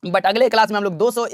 बट अगले क्लास में हम लोग 200